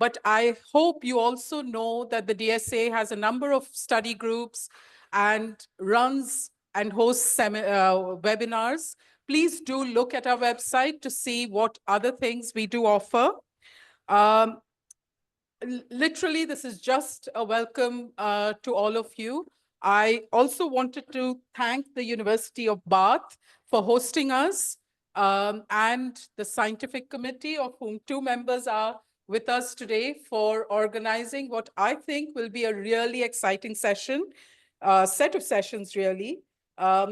But I hope you also know that the DSA has a number of study groups and runs and hosts webinars. Please do look at our website to see what other things we do offer. Literally, this is just a welcome to all of you. I also wanted to thank the University of Bath for hosting us and the scientific committee, of whom 2 members are with us today, for organizing what I think will be a really exciting session, set of sessions really.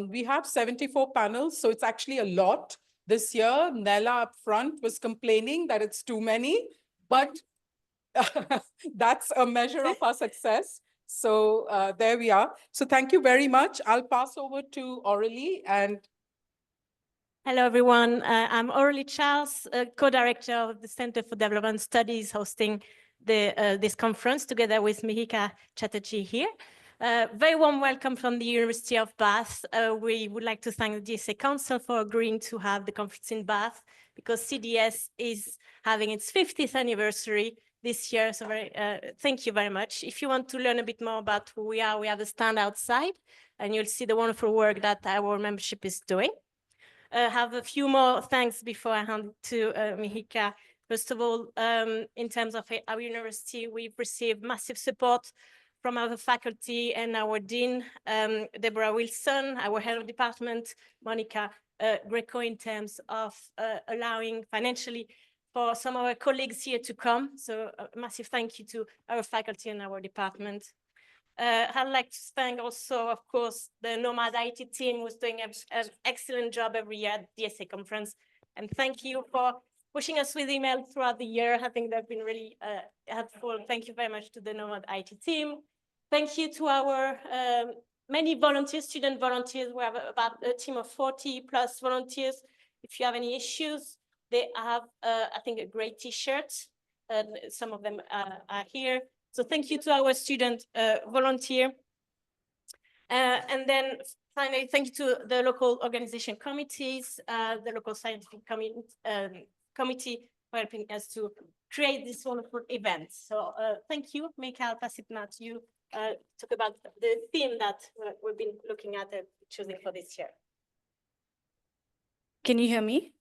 We have 74 panels, so it's actually a lot. This year, Nella up front was complaining that it's too many, but that's a measure of our success. So there we are. So thank you very much. I'll pass over to Aurélie. And hello, everyone. I'm Aurélie Charles, co-director of the Center for Development Studies, hosting this conference together with Mihika Chatterjee here. Very warm welcome from the University of Bath. We would like to thank the DSA Council for agreeing to have the conference in Bath, because CDS is having its 50th anniversary this year. So thank you very much. If you want to learn a bit more about who we have a stand outside, and you'll see the wonderful work that our membership is doing. Have a few more thanks before I hand to Mihika. First of all, in terms of our university, we've received massive support from our faculty and our dean, Deborah Wilson, our head of department, Monica Greco, in terms of allowing financially for some of our colleagues here to come. So a massive thank you to our faculty and our department. I'd like to thank also, of course, the Nomad IT team, who's doing an excellent job every year at the DSA conference. And thank you for pushing us with email throughout the year. I think they've been really helpful. Thank you very much to the Nomad IT team. Thank you to our many volunteers, student volunteers. We have about a team of 40 plus volunteers. If you have any issues, they have, I think, a great T-shirt. Some of them are here. So thank you to our student volunteer. And then finally, thank you to the local organization committees, the local scientific committee for helping us to create this wonderful event. So thank you. Mika, I'll pass it now to you. Talk about the theme that we've been looking at and choosing for this year. Can you hear me?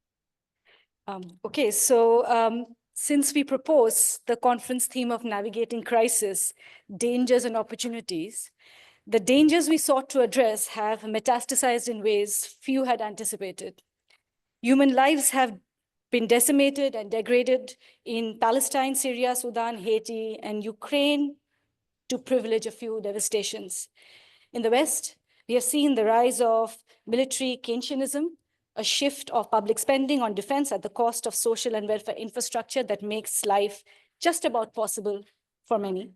Okay, so since we propose the conference theme of navigating crisis, dangers and opportunities, the dangers we sought to address have metastasized in ways few had anticipated. Human lives have been decimated and degraded in Palestine, Syria, Sudan, Haiti, and Ukraine, to privilege a few devastations. In the West, we have seen the rise of military Keynesianism, a shift of public spending on defense at the cost of social and welfare infrastructure that makes life just about possible for many.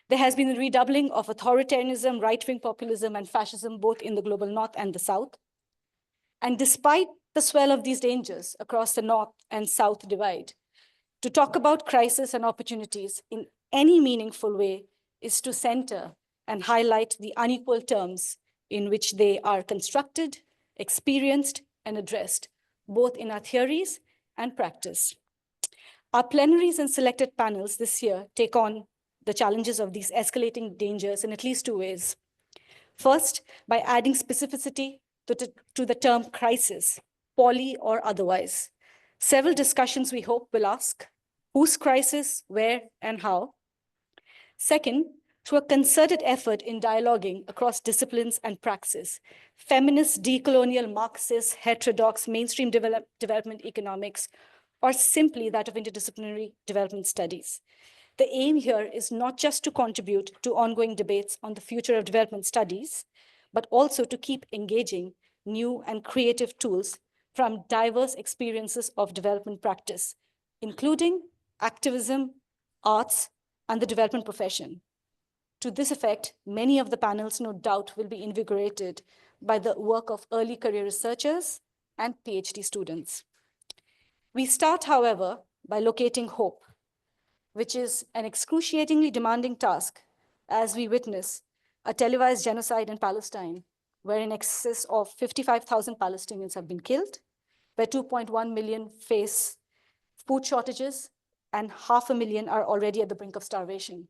There has been a redoubling of authoritarianism, right-wing populism, and fascism, both in the global North and the South. And despite the swell of these dangers across the North and South divide, to talk about crisis and opportunities in any meaningful way is to center and highlight the unequal terms in which they are constructed, experienced, and addressed, both in our theories and practice. Our plenaries and selected panels this year take on the challenges of these escalating dangers in at least 2 ways. First, by adding specificity to the term crisis, poly or otherwise. Several discussions, we hope, will ask whose crisis, where, and how. Second, through a concerted effort in dialoguing across disciplines and praxis, feminist, decolonial, Marxist, heterodox, mainstream development economics, or simply that of interdisciplinary development studies. The aim here is not just to contribute to ongoing debates on the future of development studies, but also to keep engaging new and creative tools from diverse experiences of development practice, including activism, arts, and the development profession. To this effect, many of the panels, no doubt, will be invigorated by the work of early career researchers and PhD students. We start, however, by locating hope, which is an excruciatingly demanding task as we witness a televised genocide in Palestine, where in excess of 55,000 Palestinians have been killed, where 2.1 million face food shortages, and 500,000 are already at the brink of starvation.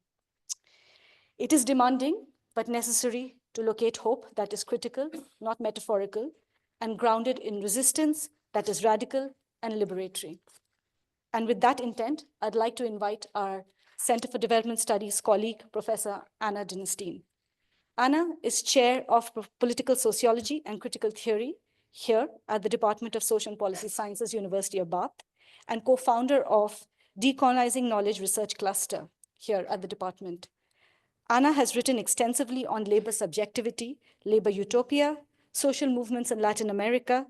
It is demanding, but necessary to locate hope that is critical, not metaphorical, and grounded in resistance that is radical and liberatory. And with that intent, I'd like to invite our Center for Development Studies colleague, Professor Anna Dinerstein. Anna is chair of political sociology and critical theory here at the Department of Social and Policy Sciences, University of Bath, and co-founder of Decolonizing Knowledge Research Cluster here at the department. Anna has written extensively on labor subjectivity, labor utopia, social movements in Latin America,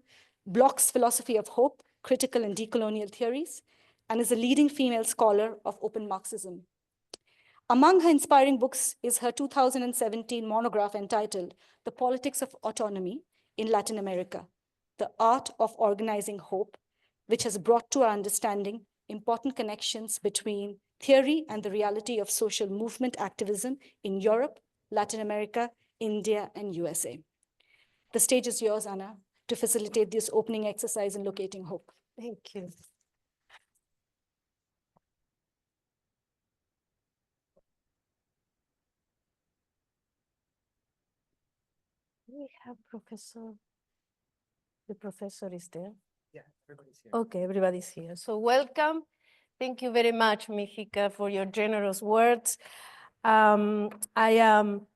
Bloch's philosophy of hope, critical and decolonial theories, and is a leading female scholar of open Marxism. Among her inspiring books is her 2017 monograph entitled The Politics of Autonomy in Latin America, The Art of Organizing Hope, which has brought to our understanding important connections between theory and the reality of social movement activism in Europe, Latin America, India, and USA. The stage is yours, Anna, to facilitate this opening exercise in locating hope. Thank you. We have professor. The professor is there. Yeah, everybody's here. Okay, everybody's here. So welcome. Thank you very much, Mihika, for your generous words. I am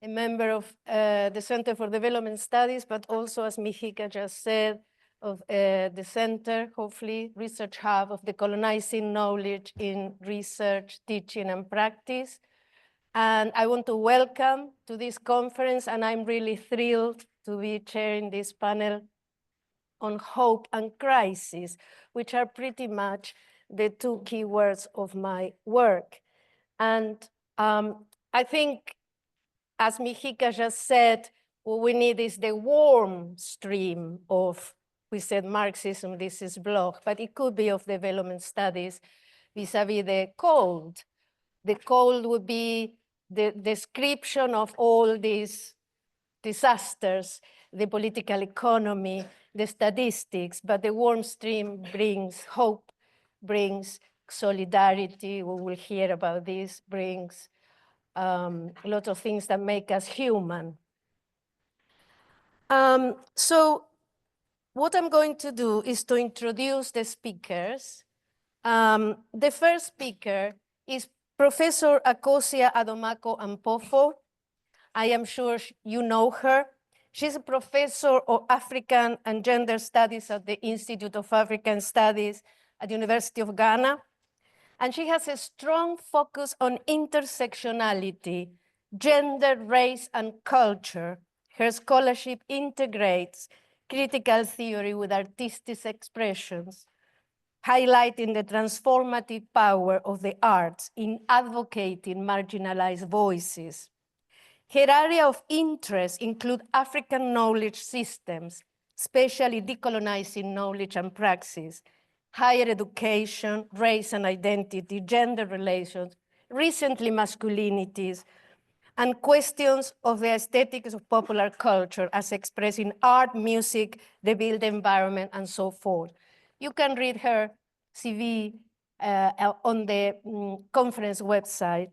a member of the Center for Development Studies, but also, as Mihika just said, of the center, hopefully, research hub of decolonizing knowledge in research, teaching, and practice. And I want to welcome to this conference, and I'm really thrilled to be chairing this panel on hope and crisis, which are pretty much the two key words of my work. And I think, as Mihika just said, what we need is the warm stream of, we said Marxism, this is Bloch, but it could be of development studies vis-a-vis the cold. The cold would be the description of all these disasters, the political economy, the statistics, but the warm stream brings hope, brings solidarity. We will hear about this, brings a lot of things that make us human. So what I'm going to do is to introduce the speakers. The first speaker is Professor Cecilia Adomako Ampofo. I am sure you know her. She's a professor of African and Gender Studies at the Institute of African Studies at the University of Ghana. And she has a strong focus on intersectionality, gender, race, and culture. Her scholarship integrates critical theory with artistic expressions, highlighting the transformative power of the arts in advocating marginalized voices. Her area of interest include African knowledge systems, especially decolonizing knowledge and praxis, higher education, race and identity, gender relations, recently masculinities, and questions of the aesthetics of popular culture as expressed in art, music, the built environment, and so forth. You can read her CV on the conference website.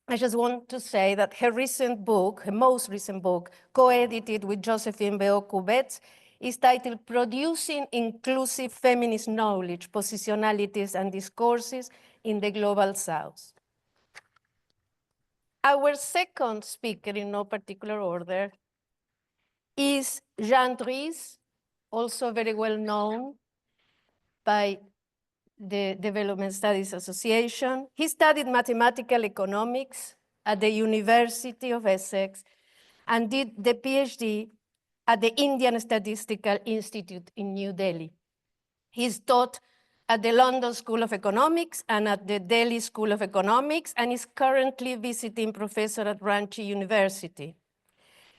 I just want to say that her recent book, her most recent book, co-edited with Josephine Beoku-Betts, is titled Producing Inclusive Feminist Knowledge, Positionalities and Discourses in the Global South. Our second speaker, in no particular order, is Jean Dreze, also very well known by the Development Studies Association. He studied mathematical economics at the University of Essex and did the PhD at the Indian Statistical Institute in New Delhi. He's taught at the London School of Economics and at the Delhi School of Economics, and is currently visiting professor at Ranchi University.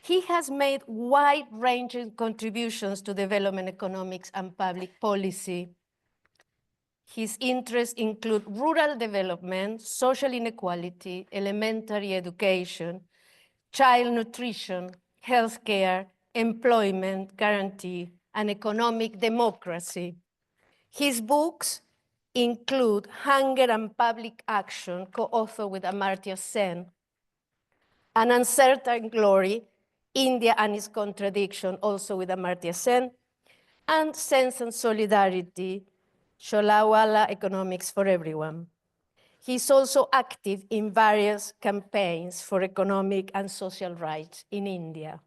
He has made wide-ranging contributions to development economics and public policy. His interests include rural development, social inequality, elementary education, child nutrition, healthcare, employment guarantee, and economic democracy. His books include Hunger and Public Action, co-authored with Amartya Sen, An Uncertain Glory, India and Its Contradiction, also with Amartya Sen, and Sense and Solidarity, Sholawala Economics for Everyone. He's also active in various campaigns for economic and social rights in India.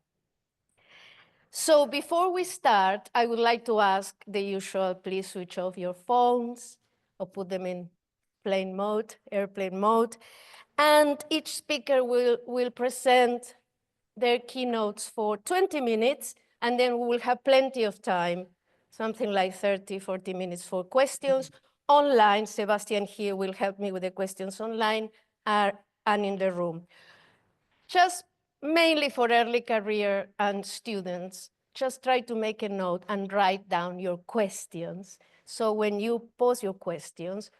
So before we start, I would like to ask the usual, please switch off your phones or put them in plane mode, airplane mode. And each speaker will present their keynotes for 20 minutes, and then we will have plenty of time, something like 30, 40 minutes for questions. Online, Sebastian here will help me with the questions online and in the room. Just mainly for early career and students, just try to make a note and write down your questions. So when you pose your questions,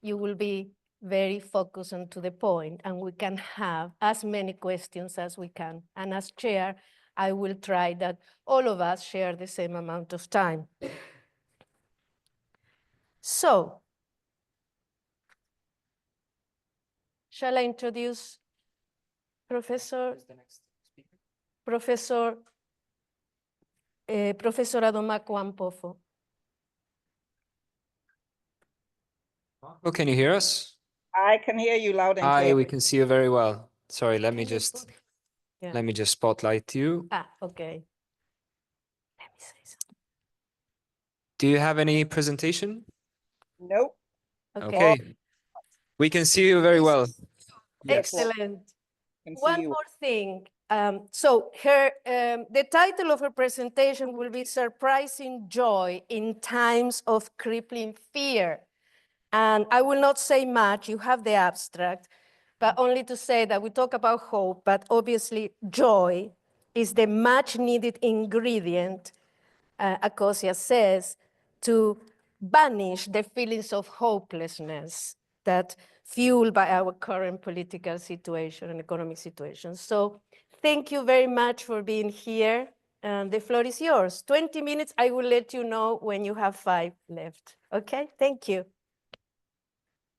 you will be very focused and to the point, and we can have as many questions as we can. And as chair, I will try that all of us share the same amount of time. So, shall I introduce Professor Adomako Ampofo? Oh, can you hear us? I can hear you loud and Hi, clear. we can see you very well. Sorry, let me Can you just put- Yeah. let me just spotlight you. Okay. Let me say something. Do you have any presentation? Nope. Okay. Okay. We can see you very well. Yes. Excellent. Can see One you. more thing. So the title of her presentation will be Surprising Joy in Times of Crippling Fear. And I will not say much, you have the abstract, but only to say that we talk about hope, but obviously joy is the much needed ingredient, Akosia says, to banish the feelings of hopelessness that fueled by our current political situation and economic situation. So thank you very much for being here. The floor is yours. 20 minutes, I will let you know when you have 5 left. Okay, thank you.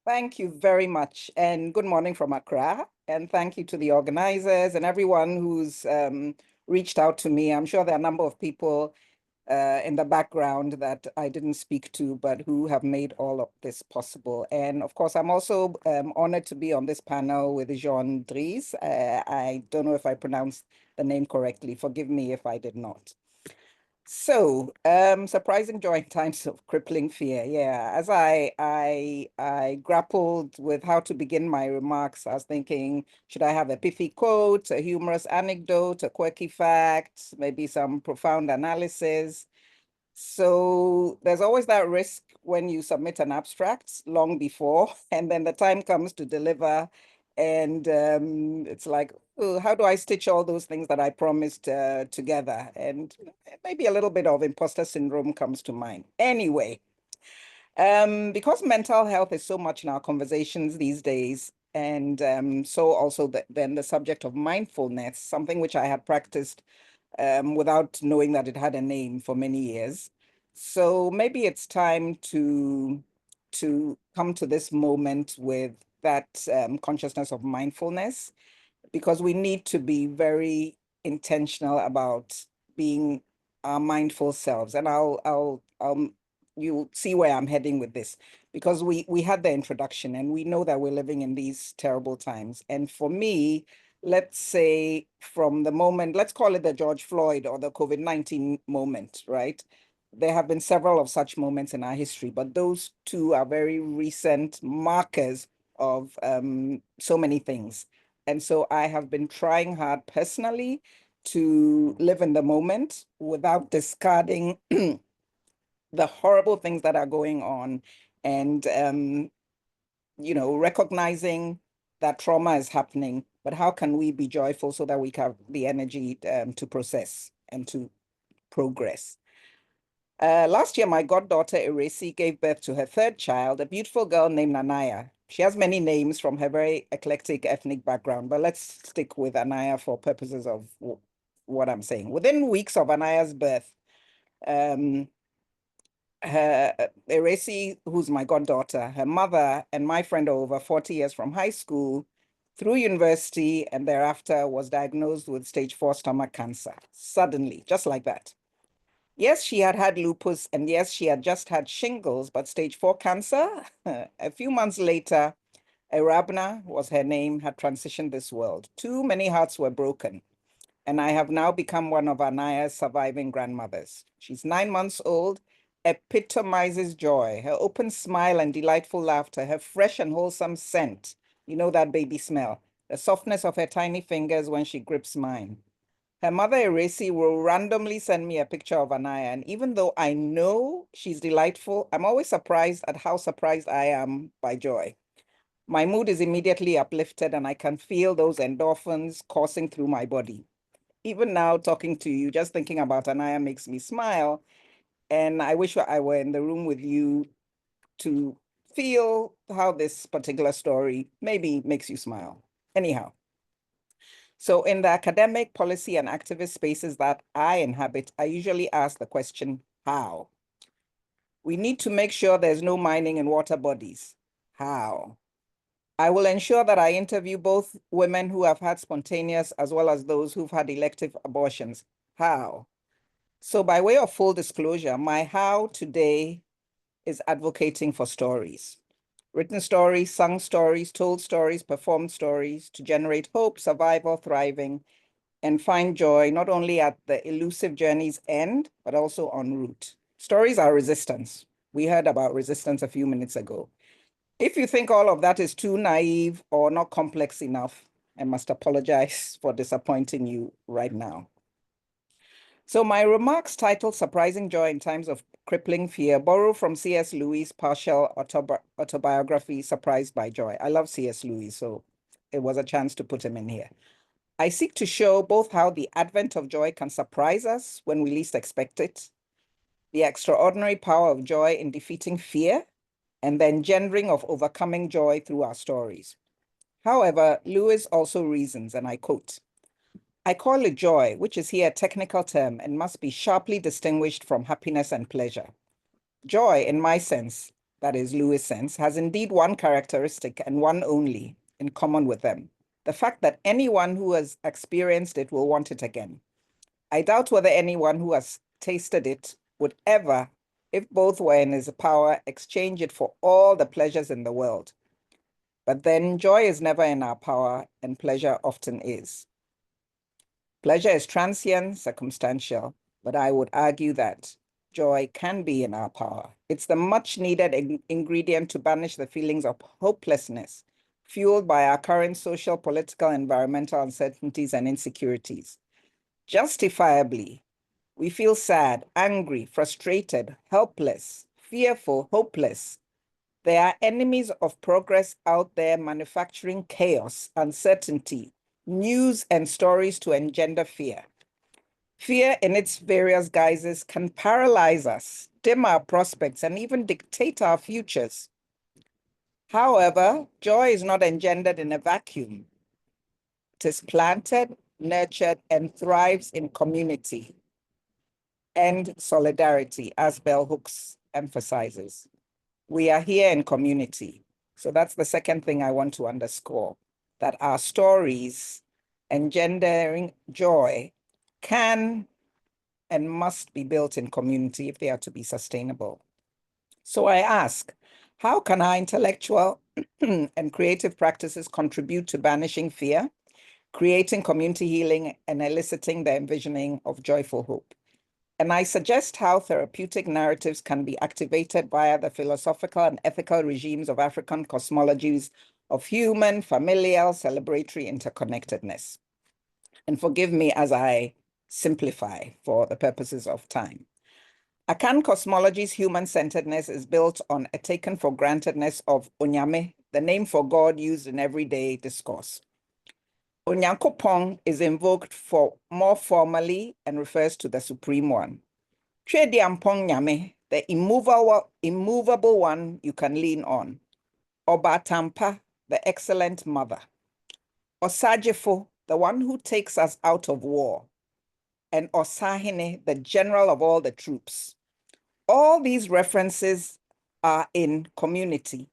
Thank you very much. And good morning from Accra. And thank you to the organizers and everyone who's reached out to me. I'm sure there are a number of people in the background that I didn't speak to, but who have made all of this possible. And of course, I'm also honored to be on this panel with Jean Dreze. I don't know if I pronounced the name correctly. Forgive me if I did not. So, surprising joy in times of crippling fear. Yeah, as I grappled with how to begin my remarks, I was thinking, should I have a pithy quote, a humorous anecdote, a quirky fact, maybe some profound analysis? So there's always that risk when you submit an abstract long before, and then the time comes to deliver, and it's like, oh, how do I stitch all those things that I promised together? And maybe a little bit of imposter syndrome comes to mind. Anyway, because mental health is so much in our conversations these days, and so also then the subject of mindfulness, something which I had practiced without knowing that it had a name for many years. So maybe it's time to come to this moment with that consciousness of mindfulness, because we need to be very intentional about being our mindful selves. And you'll see where I'm heading with this, because we had the introduction and we know that we're living in these terrible times. And for me, let's say from the moment, let's call it the George Floyd or the COVID-19 moment, right? There have been several of such moments in our history, but those two are very recent markers of so many things. And so I have been trying hard personally to live in the moment without discarding the horrible things that are going on, and recognizing that trauma is happening, but how can we be joyful so that we have the energy to process and to progress? Last year, my goddaughter Eresi gave birth to her 3rd child, a beautiful girl named Anaya. She has many names from her very eclectic ethnic background, but let's stick with Anaya for purposes of what I'm saying. Within weeks of Anaya's birth, Eresi, who's my goddaughter, her mother and my friend are over 40 years from high school through university, and thereafter was diagnosed with stage 4 stomach cancer, suddenly, just like that. Yes, she had had lupus, and yes, she had just had shingles, but stage 4 cancer, a few months later, Arabna was her name, had transitioned this world. Too many hearts were broken, and I have now become one of Anaya's surviving grandmothers. She's 9 months old, epitomizes joy, her open smile and delightful laughter, her fresh and wholesome scent. You know that baby smell, the softness of her tiny fingers when she grips mine. Her mother, Eresi, will randomly send me a picture of Anaya, and even though I know she's delightful, I'm always surprised at how surprised I am by joy. My mood is immediately uplifted, and I can feel those endorphins coursing through my body. Even now, talking to you, just thinking about Anaya makes me smile, and I wish I were in the room with you to feel how this particular story maybe makes you smile. Anyhow. So in the academic, policy, and activist spaces that I inhabit, I usually ask the question, how? We need to make sure there's no mining in water bodies. How? I will ensure that I interview both women who have had spontaneous as well as those who've had elective abortions. How? So by way of full disclosure, my how today is advocating for stories. Written stories, sung stories, told stories, performed stories to generate hope, survival, thriving, and find joy not only at the elusive journey's end, but also en route. Stories are resistance. We heard about resistance a few minutes ago. If you think all of that is too naive or not complex enough, I must apologize for disappointing you right now. So my remarks titled Surprising Joy in Times of Crippling Fear borrow from C.S. Lewis' partial autobiography, Surprised by Joy. I love C.S. Lewis, so it was a chance to put him in here. I seek to show both how the advent of joy can surprise us when we least expect it, the extraordinary power of joy in defeating fear, and the engendering of overcoming joy through our stories. However, Lewis also reasons, and I quote, I call it joy, which is here a technical term and must be sharply distinguished from happiness and pleasure. Joy, in my sense, that is Lewis' sense, has indeed one characteristic and one only in common with them. The fact that anyone who has experienced it will want it again. I doubt whether anyone who has tasted it would ever, if both were in his power, exchange it for all the pleasures in the world. But then joy is never in our power, and pleasure often is. Pleasure is transient, circumstantial, but I would argue that joy can be in our power. It's the much needed ingredient to banish the feelings of hopelessness fueled by our current social, political, environmental uncertainties and insecurities. Justifiably, we feel sad, angry, frustrated, helpless, fearful, hopeless. There are enemies of progress out there manufacturing chaos, uncertainty, news, and stories to engender fear. Fear in its various guises can paralyze us, dim our prospects, and even dictate our futures. However, joy is not engendered in a vacuum. It is planted, nurtured, and thrives in community and solidarity, as Bell Hooks emphasizes. We are here in community. So that's the second thing I want to underscore, that our stories engendering joy can and must be built in community if they are to be sustainable. So I ask, how can our intellectual and creative practices contribute to banishing fear, creating community healing, and eliciting the envisioning of joyful hope? And I suggest how therapeutic narratives can be activated via the philosophical and ethical regimes of African cosmologies of human, familial, celebratory interconnectedness. And forgive me as I simplify for the purposes of time. Akan cosmology's human-centeredness is built on a taken-for-grantedness of Onyame, the name for God used in everyday discourse. Onyankopon is invoked for more formally and refers to the Supreme One. Twediampon Nyame, the immovable one you can lean on. Obatampa, the excellent mother. Osajefo, the one who takes us out of war. And Osahene, the general of all the troops. All these references are in community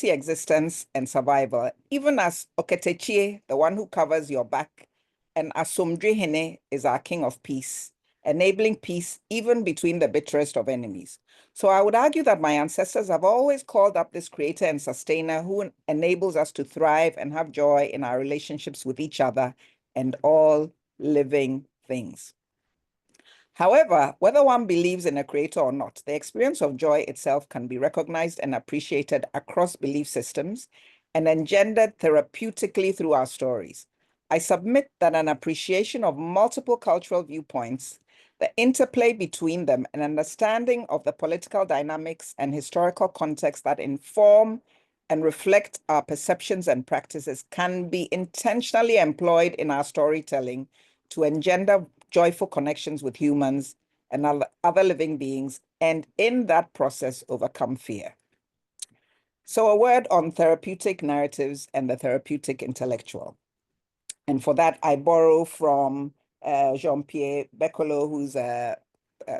existence and survival, even as Oketechie, the one who covers your back, and Asomdwehene is our king of peace, enabling peace even between the bitterest of enemies. So I would argue that my ancestors have always called up this creator and sustainer who enables us to thrive and have joy in our relationships with each other and all living things. However, whether one believes in a creator or not, the experience of joy itself can be recognized and appreciated across belief systems and engendered therapeutically through our stories. I submit that an appreciation of multiple cultural viewpoints, the interplay between them, and understanding of the political dynamics and historical context that inform and reflect our perceptions and practices can be intentionally employed in our storytelling to engender joyful connections with humans and other living beings, and in that process, overcome fear. So a word on therapeutic narratives and the therapeutic intellectual. And for that, I borrow from Jean-Pierre Bekolo, who's a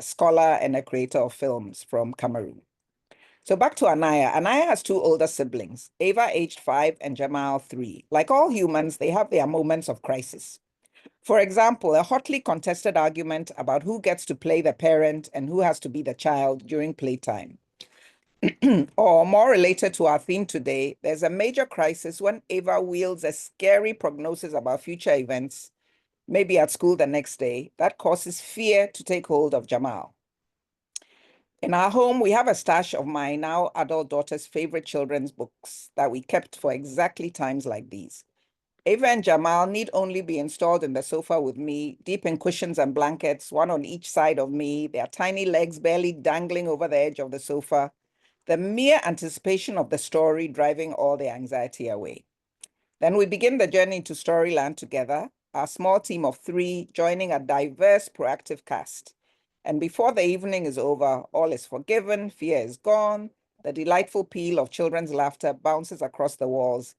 scholar and a creator of films from Cameroon. So back to Anaya. Anaya has two older siblings, Ava aged 5 and Jamal 3. Like all humans, they have their moments of crisis. For example, a hotly contested argument about who gets to play the parent and who has to be the child during playtime. Or more related to our theme today, there's a major crisis when Ava wields a scary prognosis about future events, maybe at school the next day, that causes fear to take hold of Jamal. In our home, we have a stash of my now adult daughter's favorite children's books that we kept for exactly times like these. Ava and Jamal need only be installed in the sofa with me, deep in cushions and blankets, one on each side of me, their tiny legs barely dangling over the edge of the sofa, the mere anticipation of the story driving all the anxiety away. Then we begin the journey to Storyland together, our small team of 3 joining a diverse, proactive cast. And before the evening is over, all is forgiven, fear is gone, the delightful peal of children's laughter bounces across the walls,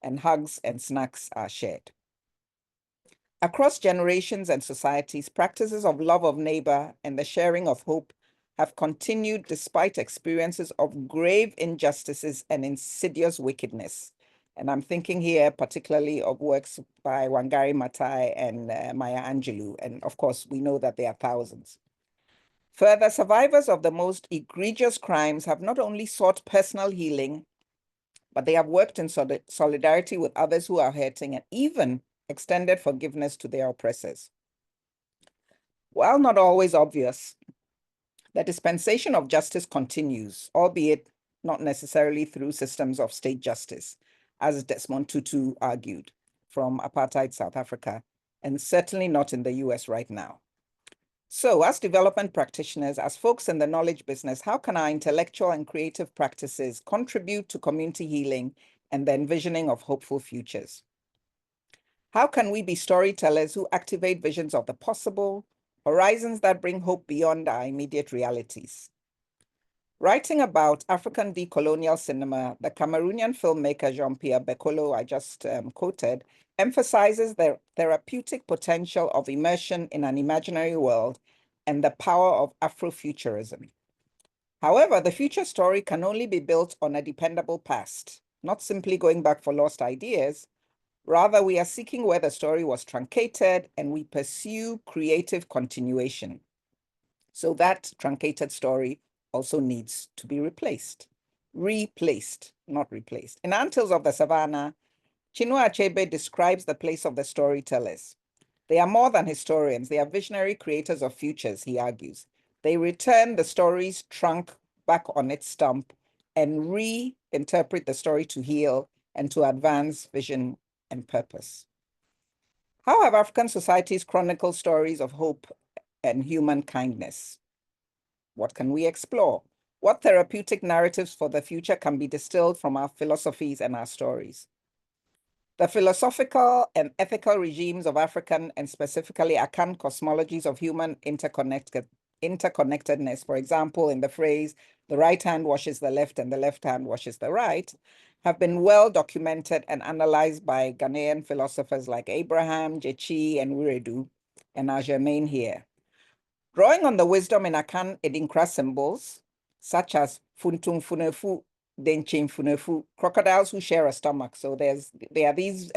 and hugs and snacks are shared. Across generations and societies, practices of love of neighbor and the sharing of hope have continued despite experiences of grave injustices and insidious wickedness. And I'm thinking here particularly of works by Wangari Maathai and Maya Angelou. And of course, we know that there are thousands. Further, survivors of the most egregious crimes have not only sought personal healing, but they have worked in solidarity with others who are hurting and even extended forgiveness to their oppressors. While not always obvious, the dispensation of justice continues, albeit not necessarily through systems of state justice, as Desmond Tutu argued from apartheid South Africa, and certainly not in the US right now. So as development practitioners, as folks in the knowledge business, how can our intellectual and creative practices contribute to community healing and the envisioning of hopeful futures? How can we be storytellers who activate visions of the possible, horizons that bring hope beyond our immediate realities? Writing about African decolonial cinema, the Cameroonian filmmaker Jean-Pierre Bekolo, I just quoted, emphasizes the therapeutic potential of immersion in an imaginary world and the power of Afrofuturism. However, the future story can only be built on a dependable past, not simply going back for lost ideas. Rather, we are seeking where the story was truncated and we pursue creative continuation. So that truncated story also needs to be replaced, not replaced. In Antilles of the Savannah, Chinua Achebe describes the place of the storytellers. They are more than historians. They are visionary creators of futures, he argues. They return the story's trunk back on its stump and reinterpret the story to heal and to advance vision and purpose. How have African societies chronicled stories of hope and human kindness? What can we explore? What therapeutic narratives for the future can be distilled from our philosophies and our stories? The philosophical and ethical regimes of African and specifically Akan cosmologies of human interconnectedness, for example, in the phrase, the right hand washes the left and the left hand washes the right, have been well documented and analyzed by Ghanaian philosophers like Abraham, Jechi, and Wiredu, and are germane here. Drawing on the wisdom in Akan Edinkra symbols, such as Funtung Funefu, Denchin Funefu, crocodiles who share a stomach. So there are these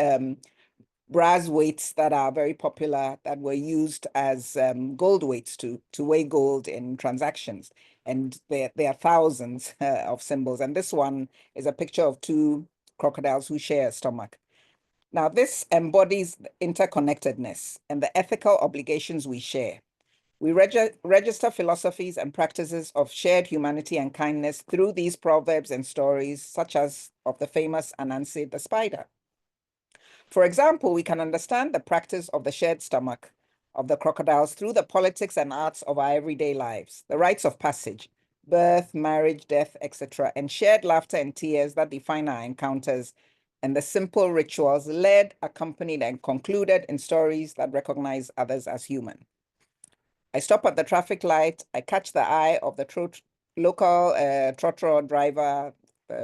brass weights that are very popular that were used as gold weights to weigh gold in transactions. And there are thousands of symbols. And this one is a picture of two crocodiles who share a stomach. Now, this embodies interconnectedness and the ethical obligations we share. We register philosophies and practices of shared humanity and kindness through these proverbs and stories, such as of the famous Anansi the spider. For example, we can understand the practice of the shared stomach of the crocodiles through the politics and arts of our everyday lives, the rites of passage, birth, marriage, death, etc., and shared laughter and tears that define our encounters, and the simple rituals led, accompanied, and concluded in stories that recognize others as human. I stop at the traffic light, I catch the eye of the local trotro driver,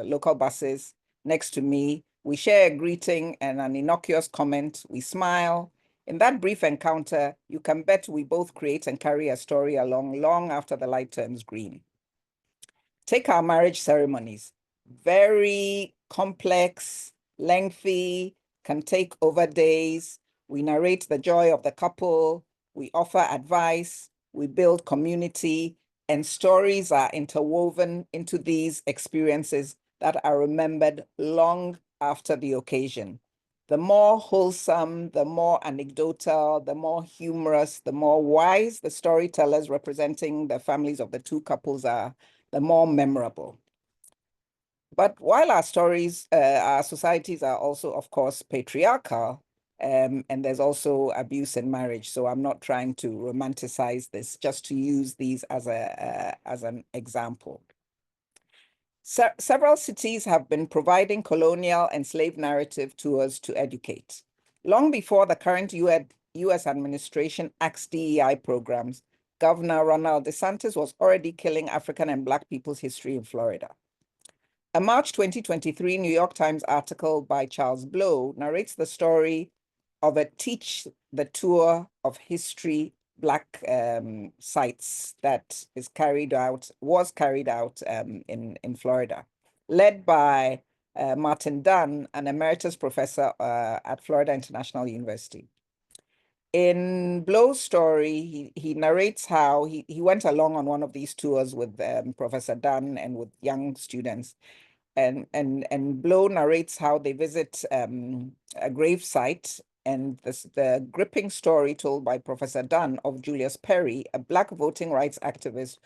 local buses next to me. We share a greeting and an innocuous comment. We smile. In that brief encounter, you can bet we both create and carry a story along long after the light turns green. Take our marriage ceremonies. Very complex, lengthy, can take over days. We narrate the joy of the couple. We offer advice. We build community, and stories are interwoven into these experiences that are remembered long after the occasion. The more wholesome, the more anecdotal, the more humorous, the more wise the storytellers representing the families of the two couples are, the more memorable. But while our stories, our societies are also, of course, patriarchal, and there's also abuse in marriage. So I'm not trying to romanticize this, just to use these as an example. Several cities have been providing colonial and slave narrative tours to educate. Long before the current US administration axed DEI programs, Governor Ronald DeSantis was already killing African and Black people's history in Florida. A March 2023 New York Times article by Charles Blow narrates the story of a Teach the Tour of History Black sites that was carried out in Florida, led by Martin Dunn, an emeritus professor at Florida International University. In Blow's story, he narrates how he went along on one of these tours with Professor Dunn and with young students. And Blow narrates how they visit a grave site, and the gripping story told by Professor Dunn of Julius Perry, a Black voting rights activist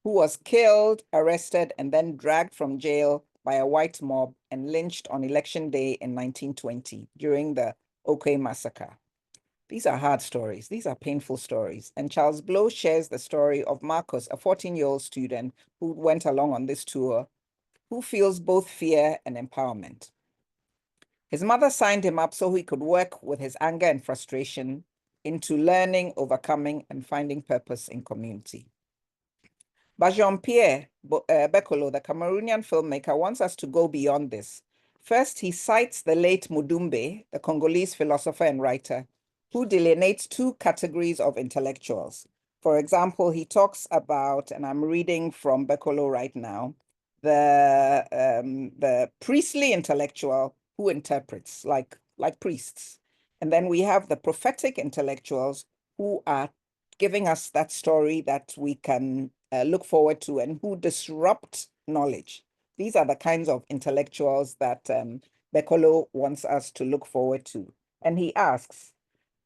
who was killed, arrested, and then dragged from jail by a white mob and lynched on Election Day in 1920 during the Okwe massacre. These are hard stories. These are painful stories. And Charles Blow shares the story of Marcus, a 14-year-old student who went along on this tour, who feels both fear and empowerment. His mother signed him up so he could work with his anger and frustration into learning, overcoming, and finding purpose in community. But Jean-Pierre Bekolo, the Cameroonian filmmaker, wants us to go beyond this. First, he cites the late Mudumbe, the Congolese philosopher and writer, who delineates two categories of intellectuals. For example, he talks about, and I'm reading from Bekolo right now, the priestly intellectual who interprets like priests. And then we have the prophetic intellectuals who are giving us that story that we can look forward to and who disrupt knowledge. These are the kinds of intellectuals that Bekolo wants us to look forward to. And he asks,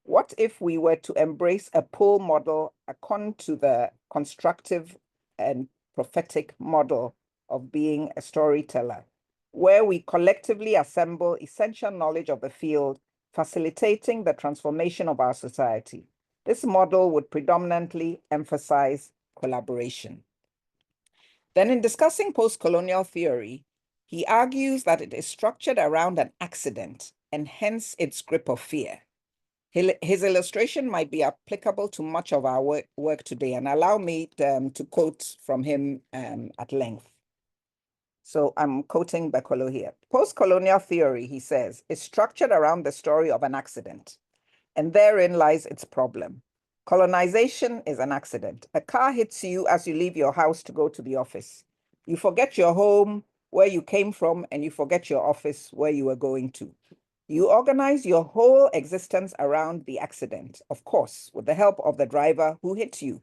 what if we were to embrace a pull model according to the constructive and prophetic model of being a storyteller, where we collectively assemble essential knowledge of the field, facilitating the transformation of our society? This model would predominantly emphasize collaboration. Then in discussing post-colonial theory, he argues that it is structured around an accident and hence its grip of fear. His illustration might be applicable to much of our work today, and allow me to quote from him at length. So I'm quoting Bekolo here. Post-colonial theory, he says, is structured around the story of an accident, and therein lies its problem. Colonization is an accident. A car hits you as you leave your house to go to the office. You forget your home, where you came from, and you forget your office, where you were going to. You organize your whole existence around the accident, of course, with the help of the driver who hit you.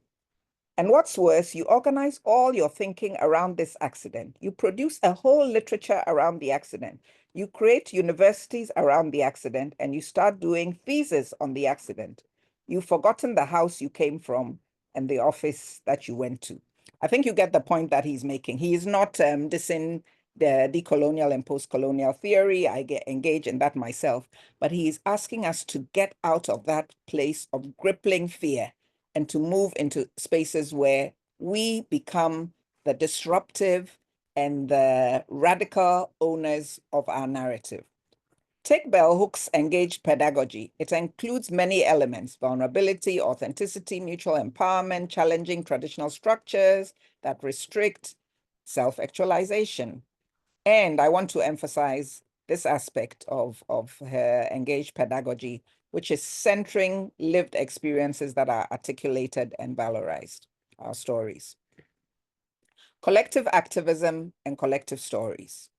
And what's worse, you organize all your thinking around this accident. You produce a whole literature around the accident. You create universities around the accident, and you start doing theses on the accident. You've forgotten the house you came from and the office that you went to. I think you get the point that he's making. He is not dissing the decolonial and post-colonial theory. I engage in that myself, but he is asking us to get out of that place of crippling fear and to move into spaces where we become the disruptive and the radical owners of our narrative. Take Bell Hook's engaged pedagogy. It includes many elements: vulnerability, authenticity, mutual empowerment, challenging traditional structures that restrict self-actualization. And I want to emphasize this aspect of her engaged pedagogy, which is centering lived experiences that are articulated and valorized, our stories. Collective activism and collective stories.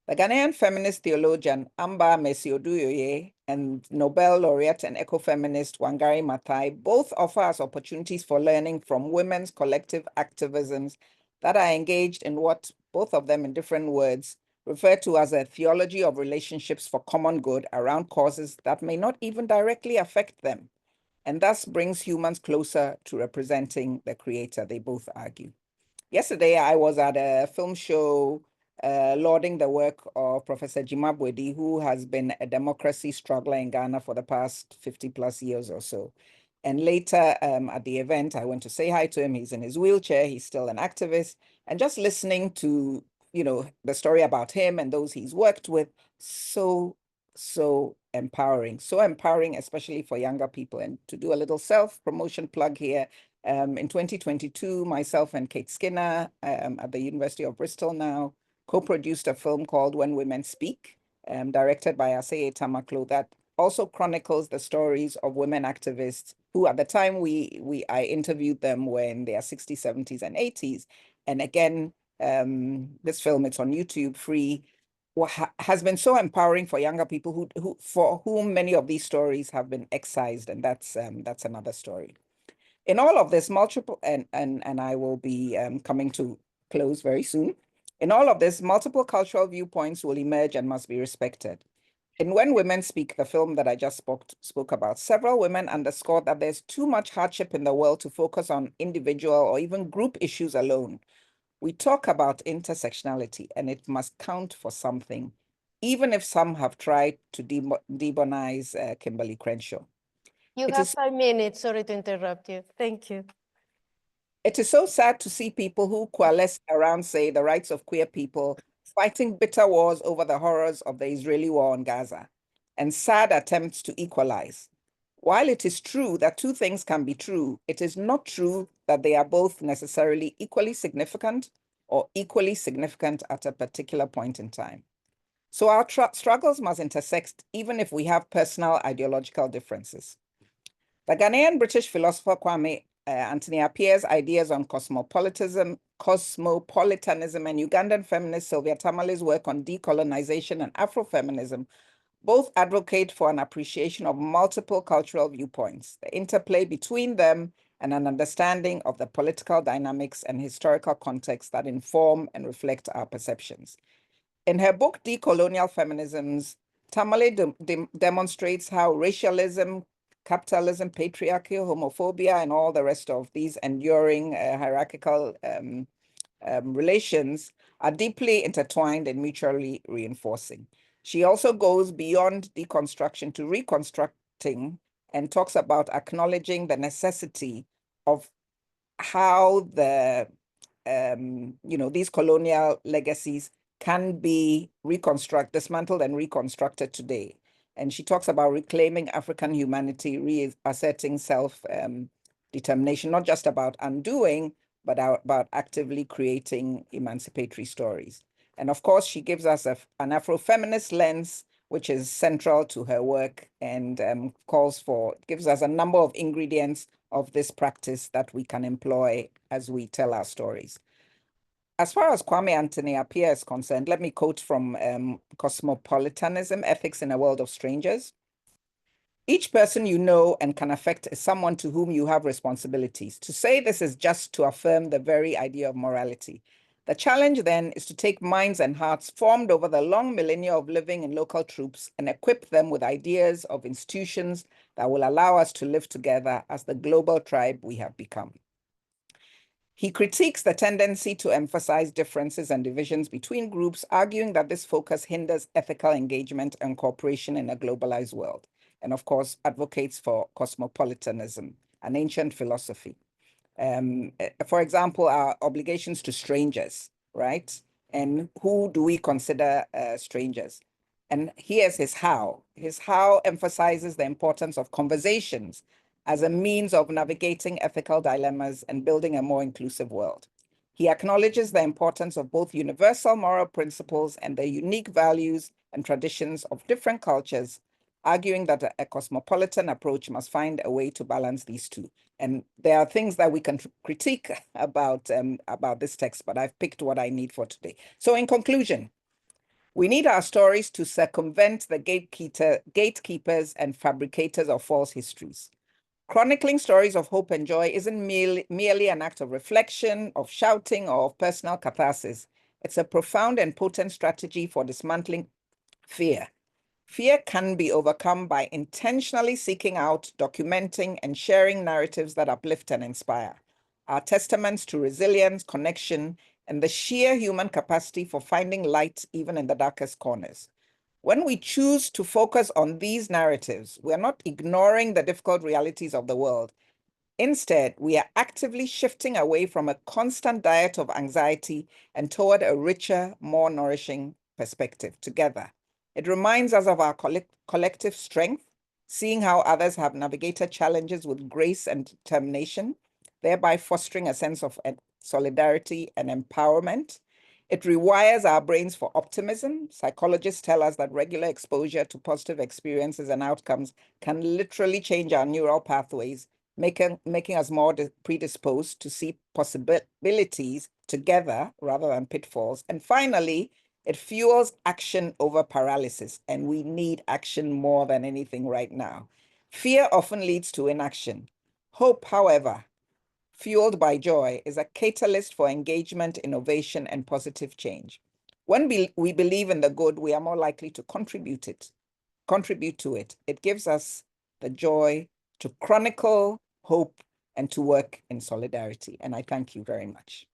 The Ghanaian feminist theologian Amba Messi-Oduyoye and Nobel laureate and ecofeminist Wangari Maathai both offer us opportunities for learning from women's collective activisms that are engaged in what both of them, in different words, refer to as a theology of relationships for common good around causes that may not even directly affect them, and thus brings humans closer to representing the creator, they both argue. Yesterday, I was at a film show lauding the work of Professor Jima Bwedi, who has been a democracy struggler in Ghana for the past 50 plus years or so. And later at the event, I went to say hi to him. He's in his wheelchair. He's still an activist. And just listening to, the story about him and those he's worked with, so empowering. So empowering, especially for younger people. And to do a little self-promotion plug here, in 2022, myself and Kate Skinner at the University of Bristol now co-produced a film called When Women Speak, directed by Aseye Tamaklo, that also chronicles the stories of women activists who at the time I interviewed them were in their 60s, 70s, and 80s. And again, this film, it's on YouTube, free, has been so empowering for younger people for whom many of these stories have been excised, and that's another story. In all of this, multiple, and I will be coming to close very soon. In all of this, multiple cultural viewpoints will emerge and must be respected. In When Women Speak, the film that I just spoke about, several women underscored that there's too much hardship in the world to focus on individual or even group issues alone. We talk about intersectionality, and it must count for something, even if some have tried to demonize Kimberly Crenshaw. You have 5 minutes. Sorry to interrupt you. Thank you. It is so sad to see people who coalesce around, say, the rights of queer people, fighting bitter wars over the horrors of the Israeli war on Gaza, and sad attempts to equalize. While it is true that two things can be true, it is not true that they are both necessarily equally significant or equally significant at a particular point in time. So our struggles must intersect, even if we have personal ideological differences. The Ghanaian British philosopher Kwame Anthony Appiah's ideas on cosmopolitanism, and Ugandan feminist Sylvia Tamale's work on decolonization and Afrofeminism both advocate for an appreciation of multiple cultural viewpoints, the interplay between them, and an understanding of the political dynamics and historical context that inform and reflect our perceptions. In her book, Decolonial Feminisms, Tamale demonstrates how racialism, capitalism, patriarchy, homophobia, and all the rest of these enduring hierarchical relations are deeply intertwined and mutually reinforcing. She also goes beyond deconstruction to reconstructing and talks about acknowledging the necessity of how these colonial legacies can be dismantled and reconstructed today. And she talks about reclaiming African humanity, reasserting self-determination, not just about undoing, but about actively creating emancipatory stories. And of course, she gives us an Afrofeminist lens, which is central to her work, and gives us a number of ingredients of this practice that we can employ as we tell our stories. As far as Kwame Anthony Appiah is concerned, let me quote from Cosmopolitanism, Ethics in a World of Strangers. Each person you know and can affect is someone to whom you have responsibilities. To say this is just to affirm the very idea of morality. The challenge then is to take minds and hearts formed over the long millennia of living in local troops and equip them with ideas of institutions that will allow us to live together as the global tribe we have become. He critiques the tendency to emphasize differences and divisions between groups, arguing that this focus hinders ethical engagement and cooperation in a globalized world, and of course advocates for cosmopolitanism, an ancient philosophy. For example, our obligations to strangers, right? And who do we consider strangers? And here's his how. His how emphasizes the importance of conversations as a means of navigating ethical dilemmas and building a more inclusive world. He acknowledges the importance of both universal moral principles and the unique values and traditions of different cultures, arguing that a cosmopolitan approach must find a way to balance these two. And there are things that we can critique about this text, but I've picked what I need for today. So in conclusion, we need our stories to circumvent the gatekeepers and fabricators of false histories. Chronicling stories of hope and joy isn't merely an act of reflection, of shouting, or of personal catharsis. It's a profound and potent strategy for dismantling fear. Fear can be overcome by intentionally seeking out, documenting, and sharing narratives that uplift and inspire. Our testaments to resilience, connection, and the sheer human capacity for finding light even in the darkest corners. When we choose to focus on these narratives, we are not ignoring the difficult realities of the world. Instead, we are actively shifting away from a constant diet of anxiety and toward a richer, more nourishing perspective together. It reminds us of our collective strength, seeing how others have navigated challenges with grace and determination, thereby fostering a sense of solidarity and empowerment. It rewires our brains for optimism. Psychologists tell us that regular exposure to positive experiences and outcomes can literally change our neural pathways, making us more predisposed to see possibilities together rather than pitfalls. And finally, it fuels action over paralysis, and we need action more than anything right now. Fear often leads to inaction. Hope, however, fueled by joy, is a catalyst for engagement, innovation, and positive change. When we believe in the good, we are more likely to contribute to it. It gives us the joy to chronicle hope and to work in solidarity. And I thank you very much.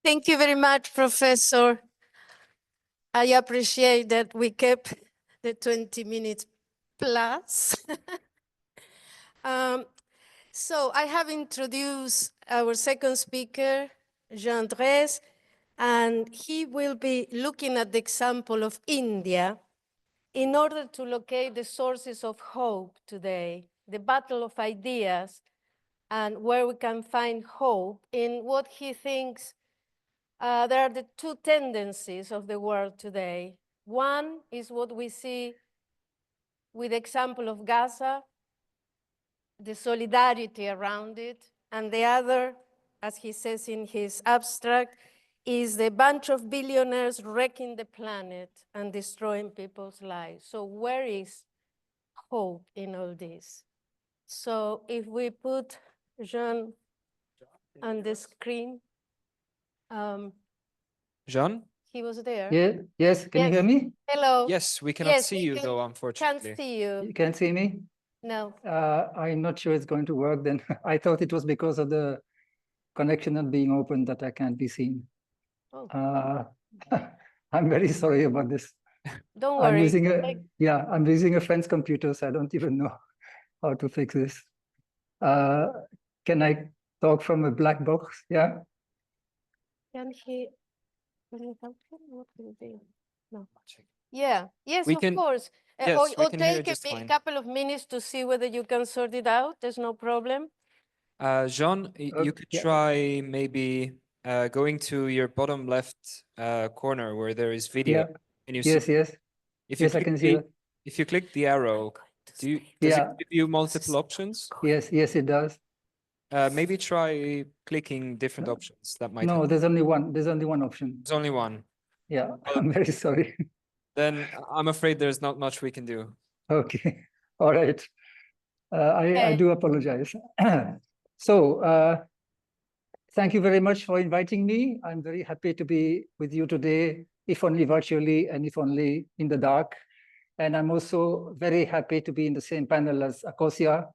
Thank you very much, Professor. I appreciate that we kept the 20 minutes plus. So I have introduced our second speaker, Jean Dreze, and he will be looking at the example of India in order to locate the sources of hope today, the battle of ideas, and where we can find hope in what he thinks there are the two tendencies of the world today. One is what we see with the example of Gaza, the solidarity around it, and the other, as he says in his abstract, is the bunch of billionaires wrecking the planet and destroying people's lives. So where is hope in all this? So if we put Jean on the screen. Jean? He was there. Yeah, yes, can you hear me? Hello. Yes, we cannot see you though, unfortunately. Can't see you. You can see me? No. I'm not sure it's going to work then. I thought it was because of the connection not being open that I can't be seen. Oh. I'm very sorry about this. Don't I'm worry. I'm using a friend's computer, so I don't even know how to fix this. Can I talk from a black box? Yeah. Can he help him? What will it be? No. Yeah. Yes, We of can- course. yes, we Or can hear take just a fine. couple of minutes to see whether you can sort it out. There's no problem. Jean, you could yeah. try maybe going to your bottom left corner where there is video. Yeah. Can you Yes, see? yes. If you Yes, I click can see that. if you click the arrow, does Yeah. it give you multiple options? Yes, yes, it does. Maybe try clicking different options. That might No, help. there's only one. There's only one option. There's only one. Yeah, Well- I'm very sorry. Then I'm afraid there's not much we can do. Okay, all right. I Eh. do apologize. So, thank you very much for inviting me. I'm very happy to be with you today, if only virtually and if only in the dark. And I'm also very happy to be in the same panel as Akosia,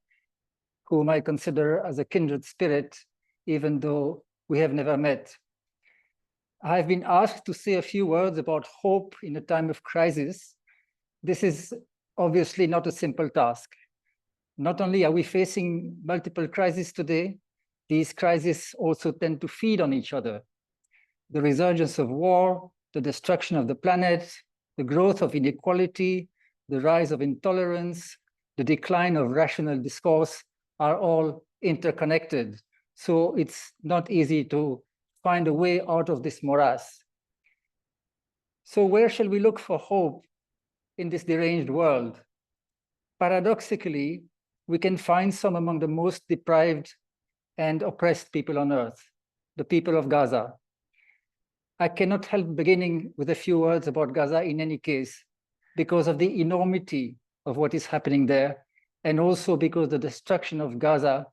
whom I consider as a kindred spirit, even though we have never met. I've been asked to say a few words about hope in a time of crisis. This is obviously not a simple task. Not only are we facing multiple crises today, these crises also tend to feed on each other. The resurgence of war, the destruction of the planet, the growth of inequality, the rise of intolerance, the decline of rational discourse are all interconnected. So it's not easy to find a way out of this morass. So where shall we look for hope in this deranged world? Paradoxically, we can find some among the most deprived and oppressed people on earth, the people of Gaza. I cannot help beginning with a few words about Gaza in any case, because of the enormity of what is happening there, and also because the destruction of Gaza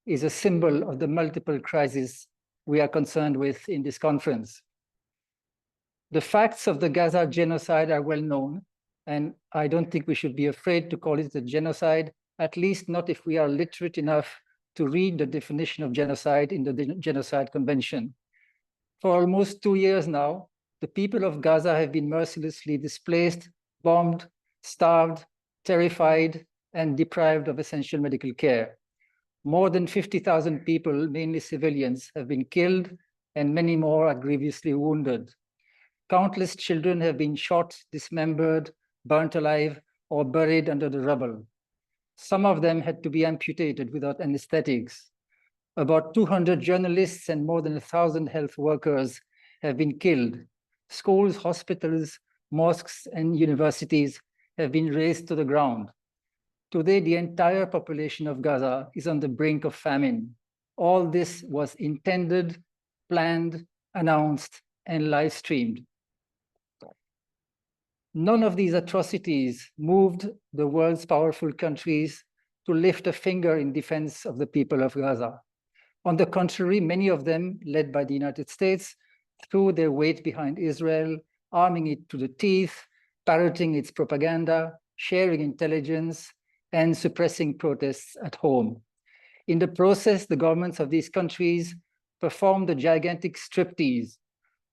is a symbol of the multiple crises we are concerned with in this conference. The facts of the Gaza genocide are well known, and I don't think we should be afraid to call it a genocide, at least not if we are literate enough to read the definition of genocide in the Genocide Convention. For almost 2 years now, the people of Gaza have been mercilessly displaced, bombed, starved, terrified, and deprived of essential medical care. More than 50,000 people, mainly civilians, have been killed, and many more are grievously wounded. Countless children have been shot, dismembered, burnt alive, or buried under the rubble. Some of them had to be amputated without anesthetics. About 200 journalists and more than 1,000 health workers have been killed. Schools, hospitals, mosques, and universities have been razed to the ground. Today, the entire population of Gaza is on the brink of famine. All this was intended, planned, announced, and live streamed. None of these atrocities moved the world's powerful countries to lift a finger in defense of the people of Gaza. On the contrary, many of them, led by the United States, threw their weight behind Israel, arming it to the teeth, parroting its propaganda, sharing intelligence, and suppressing protests at home. In the process, the governments of these countries performed a gigantic striptease.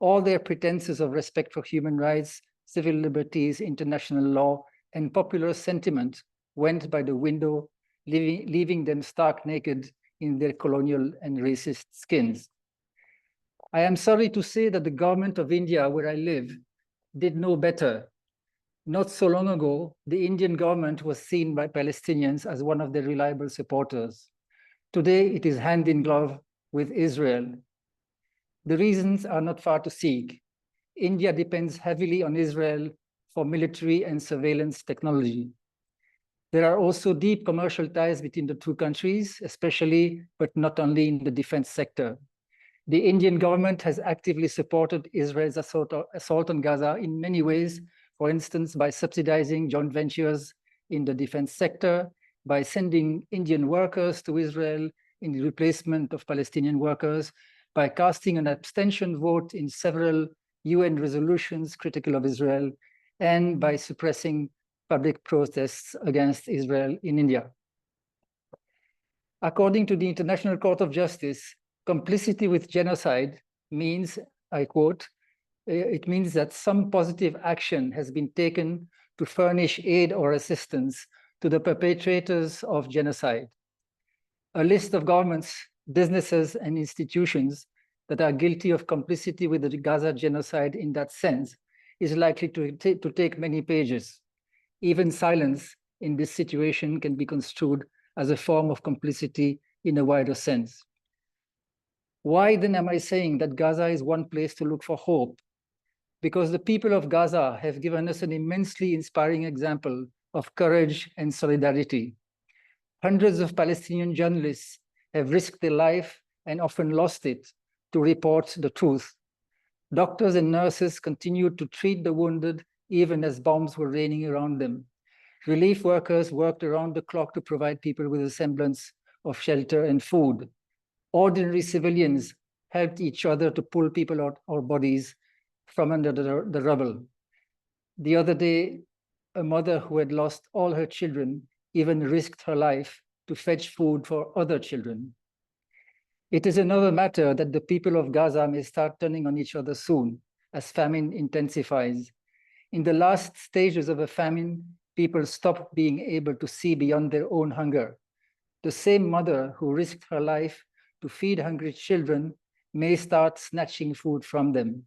All their pretenses of respect for human rights, civil liberties, international law, and popular sentiment went by the window, leaving them stark naked in their colonial and racist skins. I am sorry to say that the government of India, where I live, did no better. Not so long ago, the Indian government was seen by Palestinians as one of their reliable supporters. Today, it is hand in glove with Israel. The reasons are not far to seek. India depends heavily on Israel for military and surveillance technology. There are also deep commercial ties between the two countries, especially, but not only in the defense sector. The Indian government has actively supported Israel's assault on Gaza in many ways, for instance, by subsidizing joint ventures in the defense sector, by sending Indian workers to Israel in the replacement of Palestinian workers, by casting an abstention vote in several UN resolutions critical of Israel, and by suppressing public protests against Israel in India. According to the International Court of Justice, complicity with genocide means, I quote, it means that some positive action has been taken to furnish aid or assistance to the perpetrators of genocide. A list of governments, businesses, and institutions that are guilty of complicity with the Gaza genocide in that sense is likely to take many pages. Even silence in this situation can be construed as a form of complicity in a wider sense. Why then am I saying that Gaza is one place to look for hope? Because the people of Gaza have given us an immensely inspiring example of courage and solidarity. Hundreds of Palestinian journalists have risked their life and often lost it to report the truth. Doctors and nurses continued to treat the wounded even as bombs were raining around them. Relief workers worked around the clock to provide people with a semblance of shelter and food. Ordinary civilians helped each other to pull people out our bodies from under the rubble. The other day, a mother who had lost all her children even risked her life to fetch food for other children. It is another matter that the people of Gaza may start turning on each other soon as famine intensifies. In the last stages of a famine, people stop being able to see beyond their own hunger. The same mother who risked her life to feed hungry children may start snatching food from them.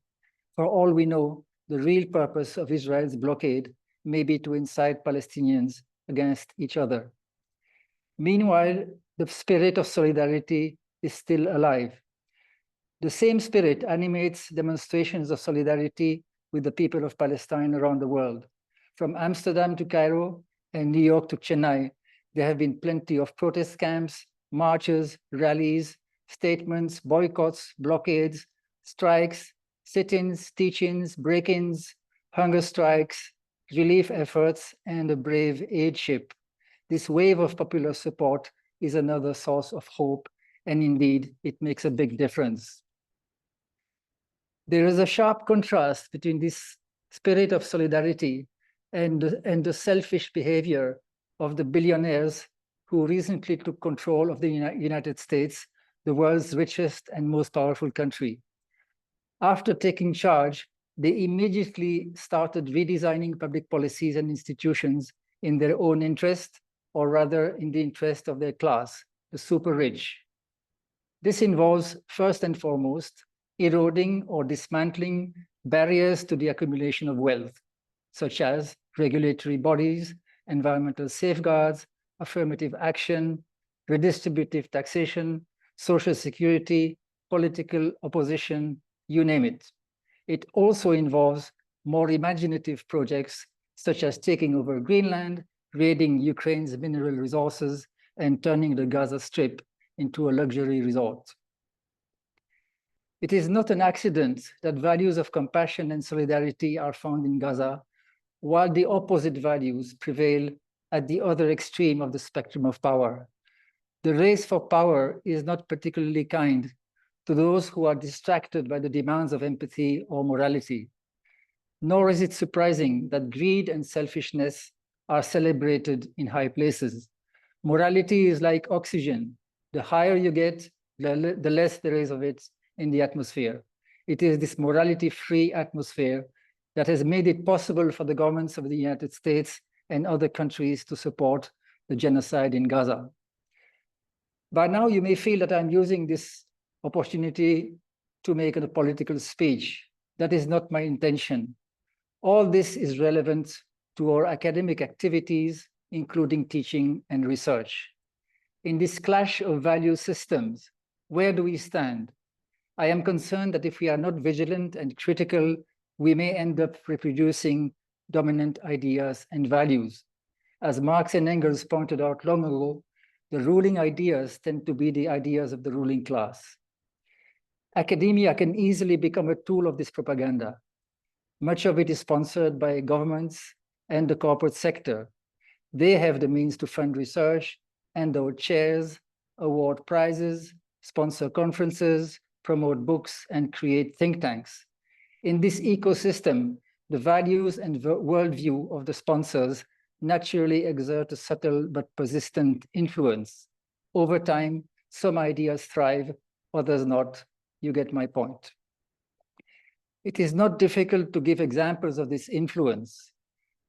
For all we know, the real purpose of Israel's blockade may be to incite Palestinians against each other. Meanwhile, the spirit of solidarity is still alive. The same spirit animates demonstrations of solidarity with the people of Palestine around the world. From Amsterdam to Cairo and New York to Chennai, there have been plenty of protest camps, marches, rallies, statements, boycotts, blockades, strikes, sit-ins, teach-ins, break-ins, hunger strikes, relief efforts, and a brave aid ship. This wave of popular support is another source of hope, and indeed, it makes a big difference. There is a sharp contrast between this spirit of solidarity and the selfish behavior of the billionaires who recently took control of the United States, the world's richest and most powerful country. After taking charge, they immediately started redesigning public policies and institutions in their own interest, or rather in the interest of their class, the super rich. This involves, first and foremost, eroding or dismantling barriers to the accumulation of wealth, such as regulatory bodies, environmental safeguards, affirmative action, redistributive taxation, social security, political opposition, you name it. It also involves more imaginative projects, such as taking over Greenland, raiding Ukraine's mineral resources, and turning the Gaza Strip into a luxury resort. It is not an accident that values of compassion and solidarity are found in Gaza, while the opposite values prevail at the other extreme of the spectrum of power. The race for power is not particularly kind to those who are distracted by the demands of empathy or morality. Nor is it surprising that greed and selfishness are celebrated in high places. Morality is like oxygen. The higher you get, the less there is of it in the atmosphere. It is this morality-free atmosphere that has made it possible for the governments of the United States and other countries to support the genocide in Gaza. By now, you may feel that I'm using this opportunity to make a political speech. That is not my intention. All this is relevant to our academic activities, including teaching and research. In this clash of value systems, where do we stand? I am concerned that if we are not vigilant and critical, we may end up reproducing dominant ideas and values. As Marx and Engels pointed out long ago, the ruling ideas tend to be the ideas of the ruling class. Academia can easily become a tool of this propaganda. Much of it is sponsored by governments and the corporate sector. They have the means to fund research, hand out chairs, award prizes, sponsor conferences, promote books, and create think tanks. In this ecosystem, the values and worldview of the sponsors naturally exert a subtle but persistent influence. Over time, some ideas thrive, others not. You get my point. It is not difficult to give examples of this influence.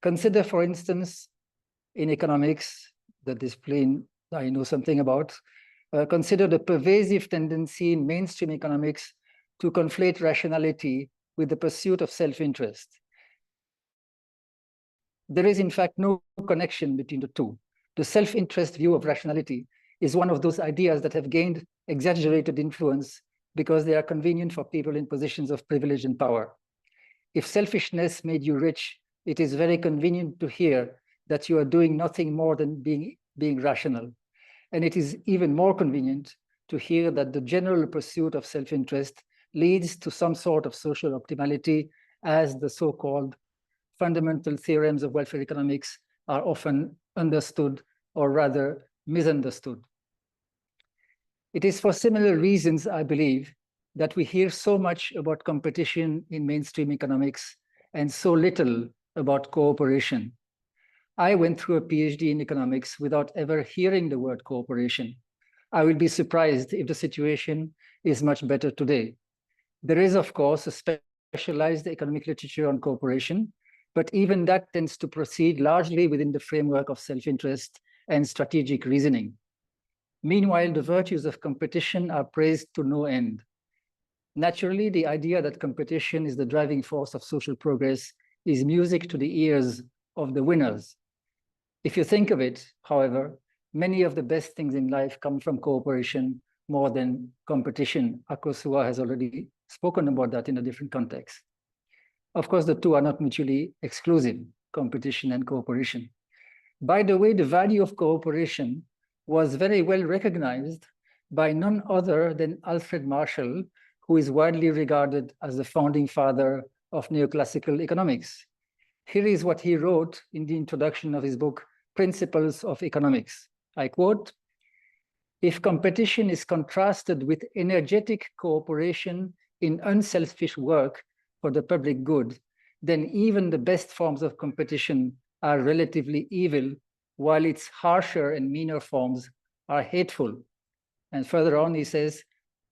Consider, for instance, in economics, the discipline I know something about, consider the pervasive tendency in mainstream economics to conflate rationality with the pursuit of self-interest. There is, in fact, no connection between the two. The self-interest view of rationality is one of those ideas that have gained exaggerated influence because they are convenient for people in positions of privilege and power. If selfishness made you rich, it is very convenient to hear that you are doing nothing more than being rational. And it is even more convenient to hear that the general pursuit of self-interest leads to some sort of social optimality, as the so-called fundamental theorems of welfare economics are often understood, or rather misunderstood. It is for similar reasons, I believe, that we hear so much about competition in mainstream economics and so little about cooperation. I went through a PhD in economics without ever hearing the word cooperation. I will be surprised if the situation is much better today. There is, of course, a specialized economic literature on cooperation, but even that tends to proceed largely within the framework of self-interest and strategic reasoning. Meanwhile, the virtues of competition are praised to no end. Naturally, the idea that competition is the driving force of social progress is music to the ears of the winners. If you think of it, however, many of the best things in life come from cooperation more than competition. Akosua has already spoken about that in a different context. Of course, the two are not mutually exclusive, competition and cooperation. By the way, the value of cooperation was very well recognized by none other than Alfred Marshall, who is widely regarded as the founding father of neoclassical economics. Here is what he wrote in the introduction of his book, Principles of Economics. I quote, "If competition is contrasted with energetic cooperation in unselfish work for the public good, then even the best forms of competition are relatively evil, while its harsher and meaner forms are hateful." And further on, he says,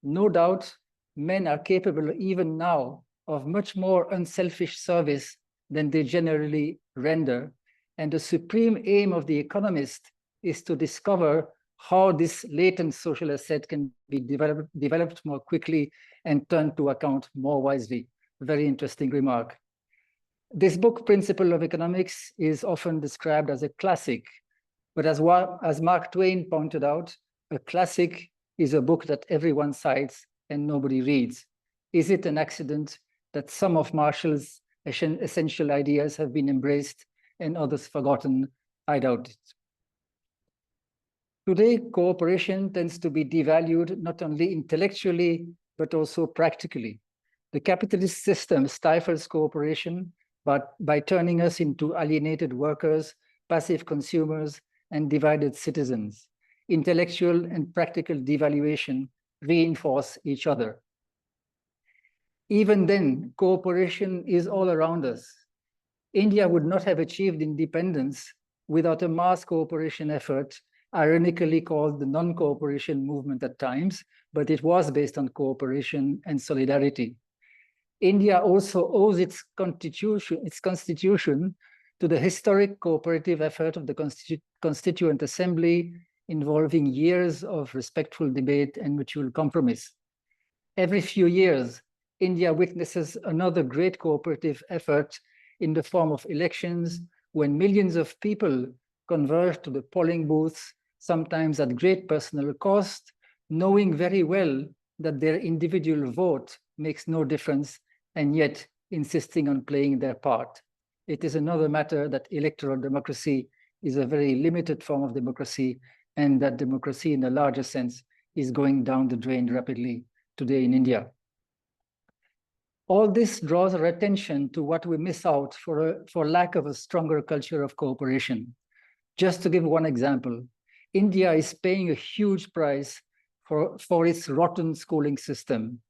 "No doubt men are capable even now of much more unselfish service than they generally render. And the supreme aim of the economist is to discover how this latent social asset can be developed more quickly and turned to account more wisely." Very interesting remark. This book, Principle of Economics, is often described as a classic, but as Mark Twain pointed out, a classic is a book that everyone cites and nobody reads. Is it an accident that some of Marshall's essential ideas have been embraced and others forgotten? I doubt it. Today, cooperation tends to be devalued not only intellectually, but also practically. The capitalist system stifles cooperation, but by turning us into alienated workers, passive consumers, and divided citizens. Intellectual and practical devaluation reinforce each other. Even then, cooperation is all around us. India would not have achieved independence without a mass cooperation effort, ironically called the non-cooperation movement at times, but it was based on cooperation and solidarity. India also owes its constitution to the historic cooperative effort of the Constituent Assembly, involving years of respectful debate and mutual compromise. Every few years, India witnesses another great cooperative effort in the form of elections, when millions of people converge to the polling booths, sometimes at great personal cost, knowing very well that their individual vote makes no difference, and yet insisting on playing their part. It is another matter that electoral democracy is a very limited form of democracy, and that democracy in a larger sense is going down the drain rapidly today in India. All this draws our attention to what we miss out for lack of a stronger culture of cooperation. Just to give one example, India is paying a huge price for its rotten schooling system.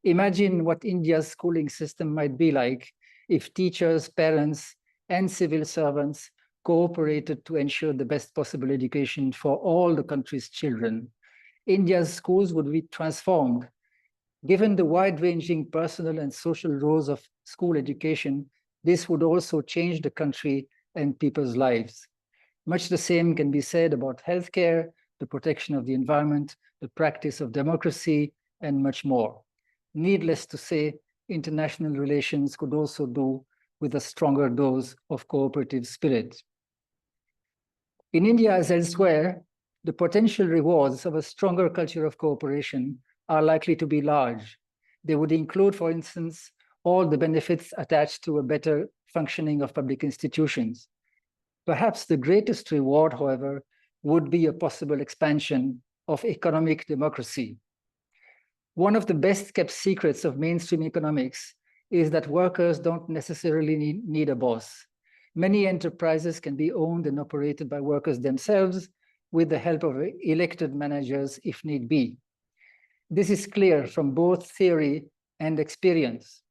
Imagine what India's schooling system might be like if teachers, parents, and civil servants cooperated to ensure the best possible education for all the country's children. India's schools would be transformed. Given the wide-ranging personal and social roles of school education, this would also change the country and people's lives. Much the same can be said about healthcare, the protection of the environment, the practice of democracy, and much more. Needless to say, international relations could also do with a stronger dose of cooperative spirit. In India as elsewhere, the potential rewards of a stronger culture of cooperation are likely to be large. They would include, for instance, all the benefits attached to a better functioning of public institutions. Perhaps the greatest reward, however, would be a possible expansion of economic democracy. One of the best kept secrets of mainstream economics is that workers don't necessarily need a boss. Many enterprises can be owned and operated by workers themselves with the help of elected managers if need be. This is clear from both theory and experience.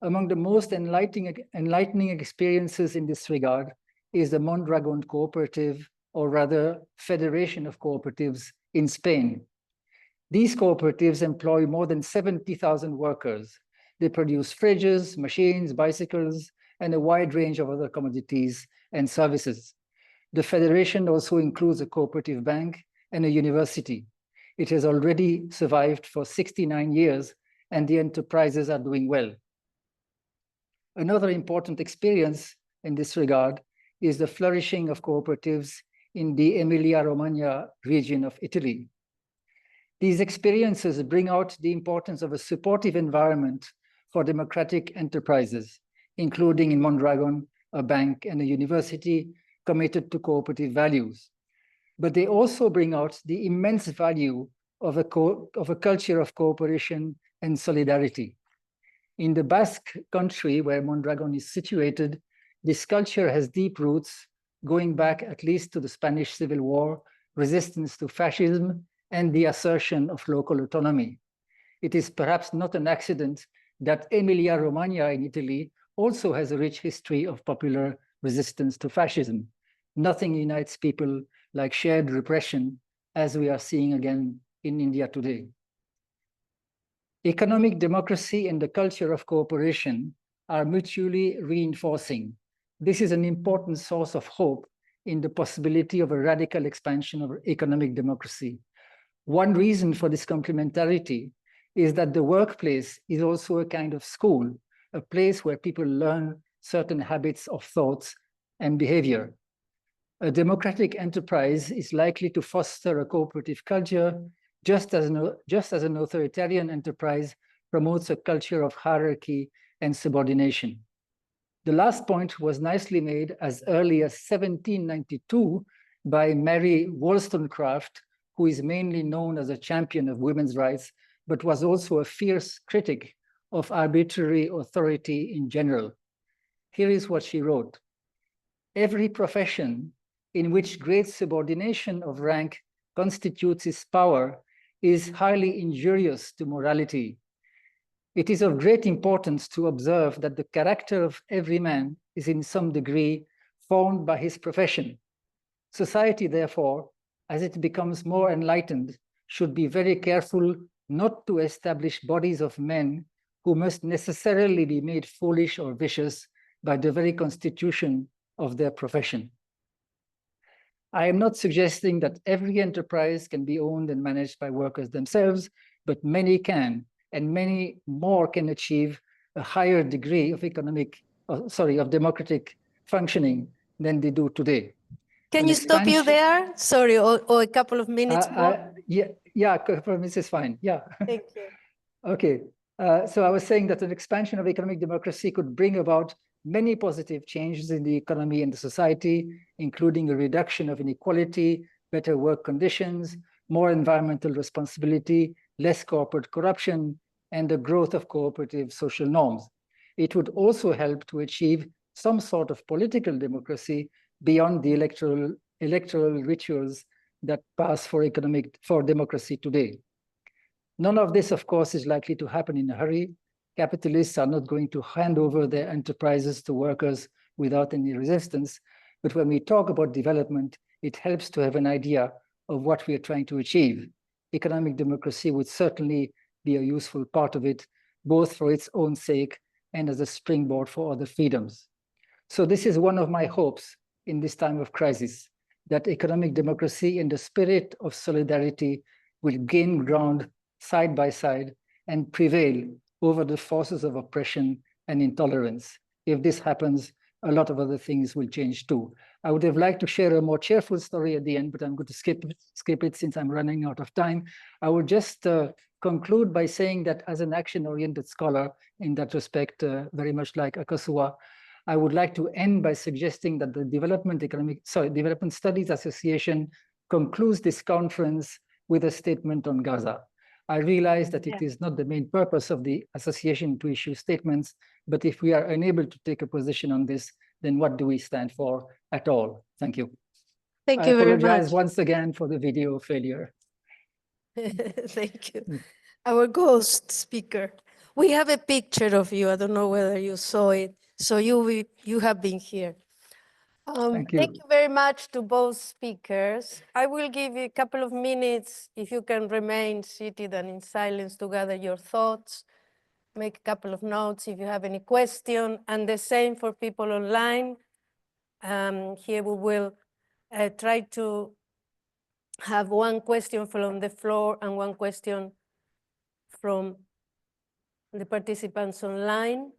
Among the most enlightening experiences in this regard is the Mondragon Cooperative, or rather Federation of Cooperatives in Spain. These cooperatives employ more than 70,000 workers. They produce fridges, machines, bicycles, and a wide range of other commodities and services. The federation also includes a cooperative bank and a university. It has already survived for 69 years, and the enterprises are doing well. Another important experience in this regard is the flourishing of cooperatives in the Emilia-Romagna region of Italy. These experiences bring out the importance of a supportive environment for democratic enterprises, including in Mondragon, a bank and a university committed to cooperative values. But they also bring out the immense value of a culture of cooperation and solidarity. In the Basque country, where Mondragon is situated, this culture has deep roots, going back at least to the Spanish Civil War, resistance to fascism, and the assertion of local autonomy. It is perhaps not an accident that Emilia-Romagna in Italy also has a rich history of popular resistance to fascism. Nothing unites people like shared repression, as we are seeing again in India today. Economic democracy and the culture of cooperation are mutually reinforcing. This is an important source of hope in the possibility of a radical expansion of economic democracy. One reason for this complementarity is that the workplace is also a kind of school, a place where people learn certain habits of thoughts and behavior. A democratic enterprise is likely to foster a cooperative culture, just as an authoritarian enterprise promotes a culture of hierarchy and subordination. The last point was nicely made as early as 1792 by Mary Wollstonecraft, who is mainly known as a champion of women's rights, but was also a fierce critic of arbitrary authority in general. Here is what she wrote. Every profession in which great subordination of rank constitutes its power is highly injurious to morality. It is of great importance to observe that the character of every man is in some degree formed by his profession. Society, therefore, as it becomes more enlightened, should be very careful not to establish bodies of men who must necessarily be made foolish or vicious by the very constitution of their profession. I am not suggesting that every enterprise can be owned and managed by workers themselves, but many can, and many more can achieve a higher degree of democratic functioning than they do today. Can you stop you there? Sorry, or a couple of minutes more? Yeah, a couple of minutes is fine. Yeah. Thank you. Okay. So I was saying that an expansion of economic democracy could bring about many positive changes in the economy and the society, including a reduction of inequality, better work conditions, more environmental responsibility, less corporate corruption, and the growth of cooperative social norms. It would also help to achieve some sort of political democracy beyond the electoral rituals that pass for democracy today. None of this, of course, is likely to happen in a hurry. Capitalists are not going to hand over their enterprises to workers without any resistance. But when we talk about development, it helps to have an idea of what we are trying to achieve. Economic democracy would certainly be a useful part of it, both for its own sake and as a springboard for other freedoms. So this is one of my hopes in this time of crisis, that economic democracy and the spirit of solidarity will gain ground side by side and prevail over the forces of oppression and intolerance. If this happens, a lot of other things will change too. I would have liked to share a more cheerful story at the end, but I'm going to skip it since I'm running out of time. I would just conclude by saying that as an action-oriented scholar, in that respect, very much like Akosua, I would like to end by suggesting that the Development Studies Association concludes this conference with a statement on Gaza. I realize that it is not the main purpose of the association to issue statements, but if we are unable to take a position on this, then what do we stand for at all? Thank you. Thank you very much. I apologize once again for the video failure. Thank you. Our ghost speaker. We have a picture of you. I don't know whether you saw it. So you have been here. Thank you. Thank you very much to both speakers. I will give you a couple of minutes if you can remain seated and in silence to gather your thoughts. Make a couple of notes if you have any question, and the same for people online. Here we will try to have one question from the floor and one question from the participants online.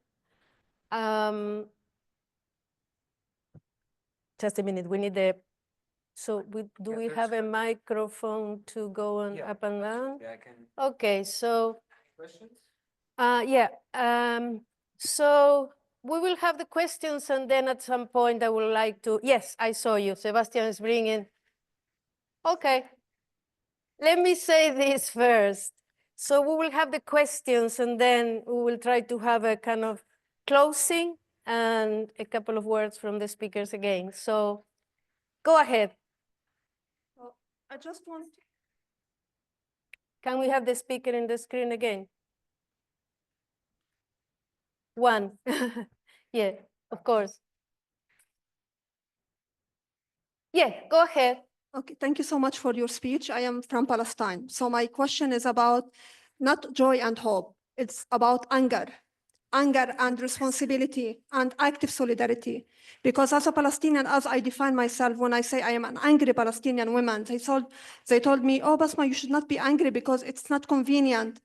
Just a minute, we need do we have a microphone to go on up and down? Yeah, I can. Okay, so, Questions? so we will have the questions, and then at some point I would like to, yes, I saw you, Sebastian is bringing. Okay, let me say this first. So we will have the questions, and then we will try to have a kind of closing and a couple of words from the speakers again. So go ahead. I just want to... Can we have the speaker in the screen again? One. Yeah, of course. Yeah, go ahead. Okay, thank you so much for your speech. I am from Palestine. So my question is about not joy and hope. It's about anger and responsibility and active solidarity. Because as a Palestinian, as I define myself, when I say I am an angry Palestinian woman, they told me, oh, Basma, you should not be angry because it's not convenient.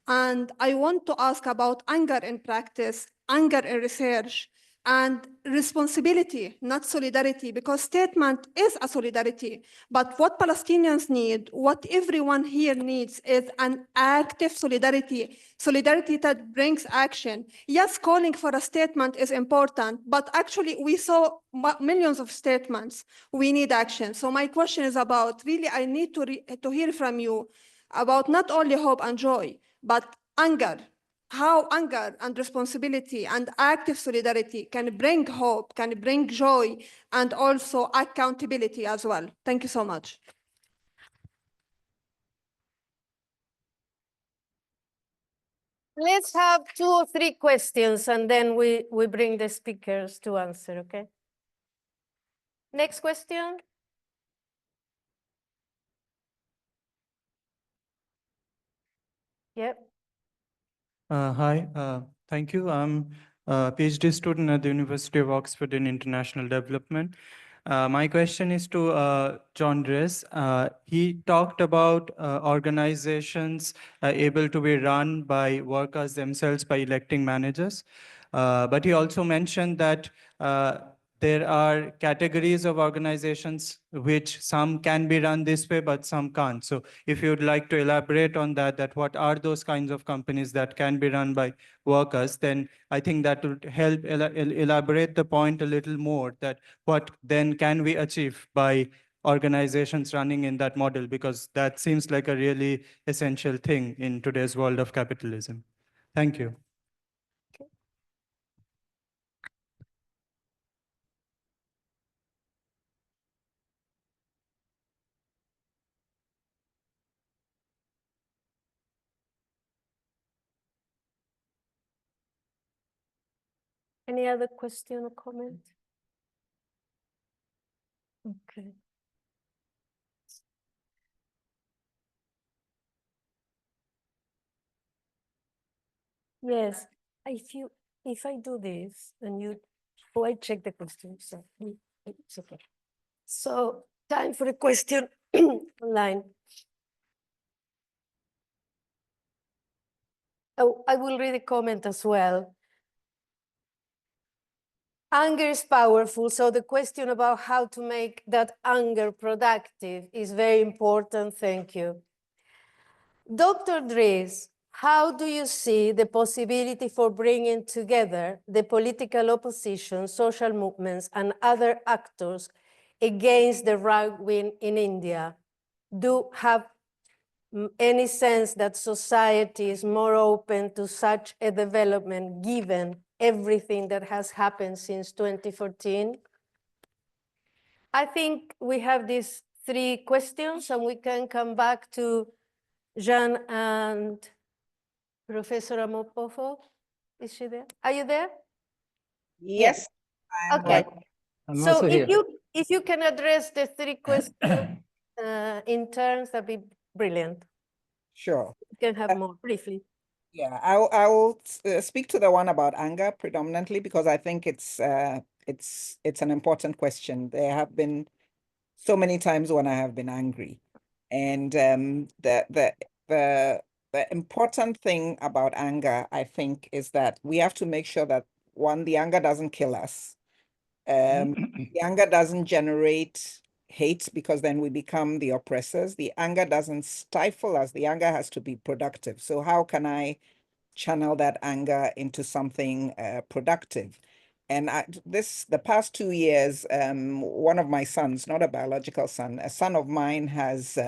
And I want to ask about anger in practice, anger in research, and responsibility, not solidarity, because statement is a solidarity. But what Palestinians need, what everyone here needs is an active solidarity, solidarity that brings action. Yes, calling for a statement is important, but actually we saw millions of statements. We need action. So my question is about, really, I need to hear from you about not only hope and joy, but anger. How anger and responsibility and active solidarity can bring hope, can bring joy, and also accountability as well. Thank you so much. Let's have 2 or 3 questions, and then we bring the speakers to answer, okay? Next question. Yep. Hi, thank you. I'm a PhD student at the University of Oxford in International Development. My question is to John Dreze. He talked about organizations able to be run by workers themselves by electing managers. But he also mentioned that there are categories of organizations which some can be run this way, but some can't. So if you'd like to elaborate on that what are those kinds of companies that can be run by workers, then I think that would help elaborate the point a little more, that what then can we achieve by organizations running in that model, because that seems like a really essential thing in today's world of capitalism. Thank you. Any other question or comment? Okay. Yes, if I do this and I check the question, so it's okay. So time for a question online. Oh, I will read a comment as well. Anger is powerful, so the question about how to make that anger productive is very important. Thank you. Dr. Dreze, how do you see the possibility for bringing together the political opposition, social movements, and other actors against the right wing in India? Do have any sense that society is more open to such a development given everything that has happened since 2014? I think we have these 3 questions and we can come back to Jean and Professor Ampofo. Is she there? Are you there? Yes. I'm Okay. I'm So also here. if you can address the 3 questions in turns, that'd be brilliant. Sure. You can have more briefly. Yeah, I will speak to the one about anger predominantly because I think it's an important question. There have been so many times when I have been angry, and the important thing about anger, I think, is that we have to make sure that one, the anger doesn't kill us. The anger doesn't generate hate because then we become the oppressors. The anger doesn't stifle us. The anger has to be productive. So how can I channel that anger into something productive? And the past 2 years, one of my sons, not a biological son, a son of mine has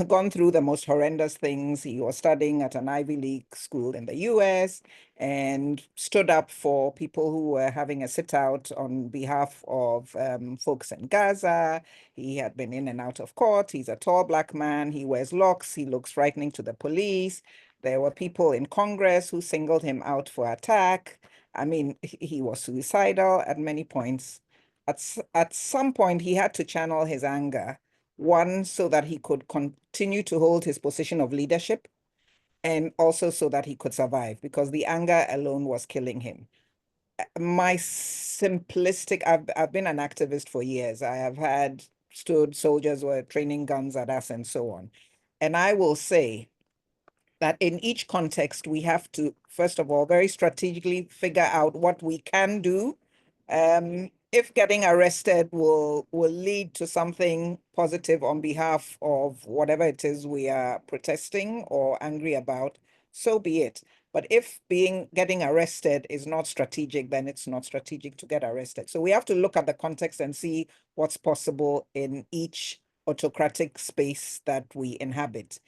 gone through the most horrendous things. He was studying at an Ivy League school in the US and stood up for people who were having a sit out on behalf of folks in Gaza. He had been in and out of court. He's a tall Black man. He wears locks. He looks frightening to the police. There were people in Congress who singled him out for attack. I mean, he was suicidal at many points. At some point, he had to channel his anger. One, so that he could continue to hold his position of leadership, and also so that he could survive, because the anger alone was killing him. My simplistic, I've been an activist for years. I have had stood soldiers were training guns at us and so on. And I will say that in each context, we have to, first of all, very strategically figure out what we can do. If getting arrested will lead to something positive on behalf of whatever it is we are protesting or angry about, so be it. But if getting arrested is not strategic, then it's not strategic to get arrested. So we have to look at the context and see what's possible in each autocratic space that we inhabit.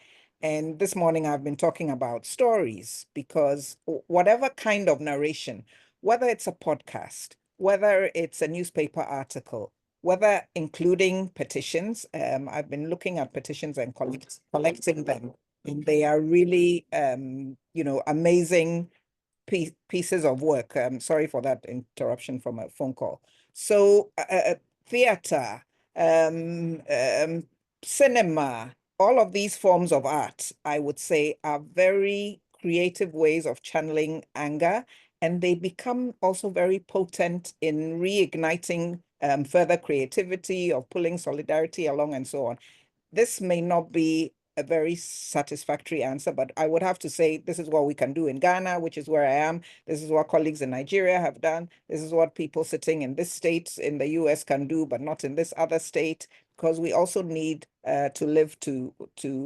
And this morning I've been talking about stories, because whatever kind of narration, whether it's a podcast, whether it's a newspaper article, whether including petitions, I've been looking at petitions and collecting them. And they are really, amazing pieces of work. Sorry for that interruption from a phone call. So theater, cinema, all of these forms of art, I would say, are very creative ways of channeling anger, and they become also very potent in reigniting further creativity, of pulling solidarity along and so on. This may not be a very satisfactory answer, but I would have to say this is what we can do in Ghana, which is where I am. This is what colleagues in Nigeria have done. This is what people sitting in this state in the US can do, but not in this other state, because we also need to live to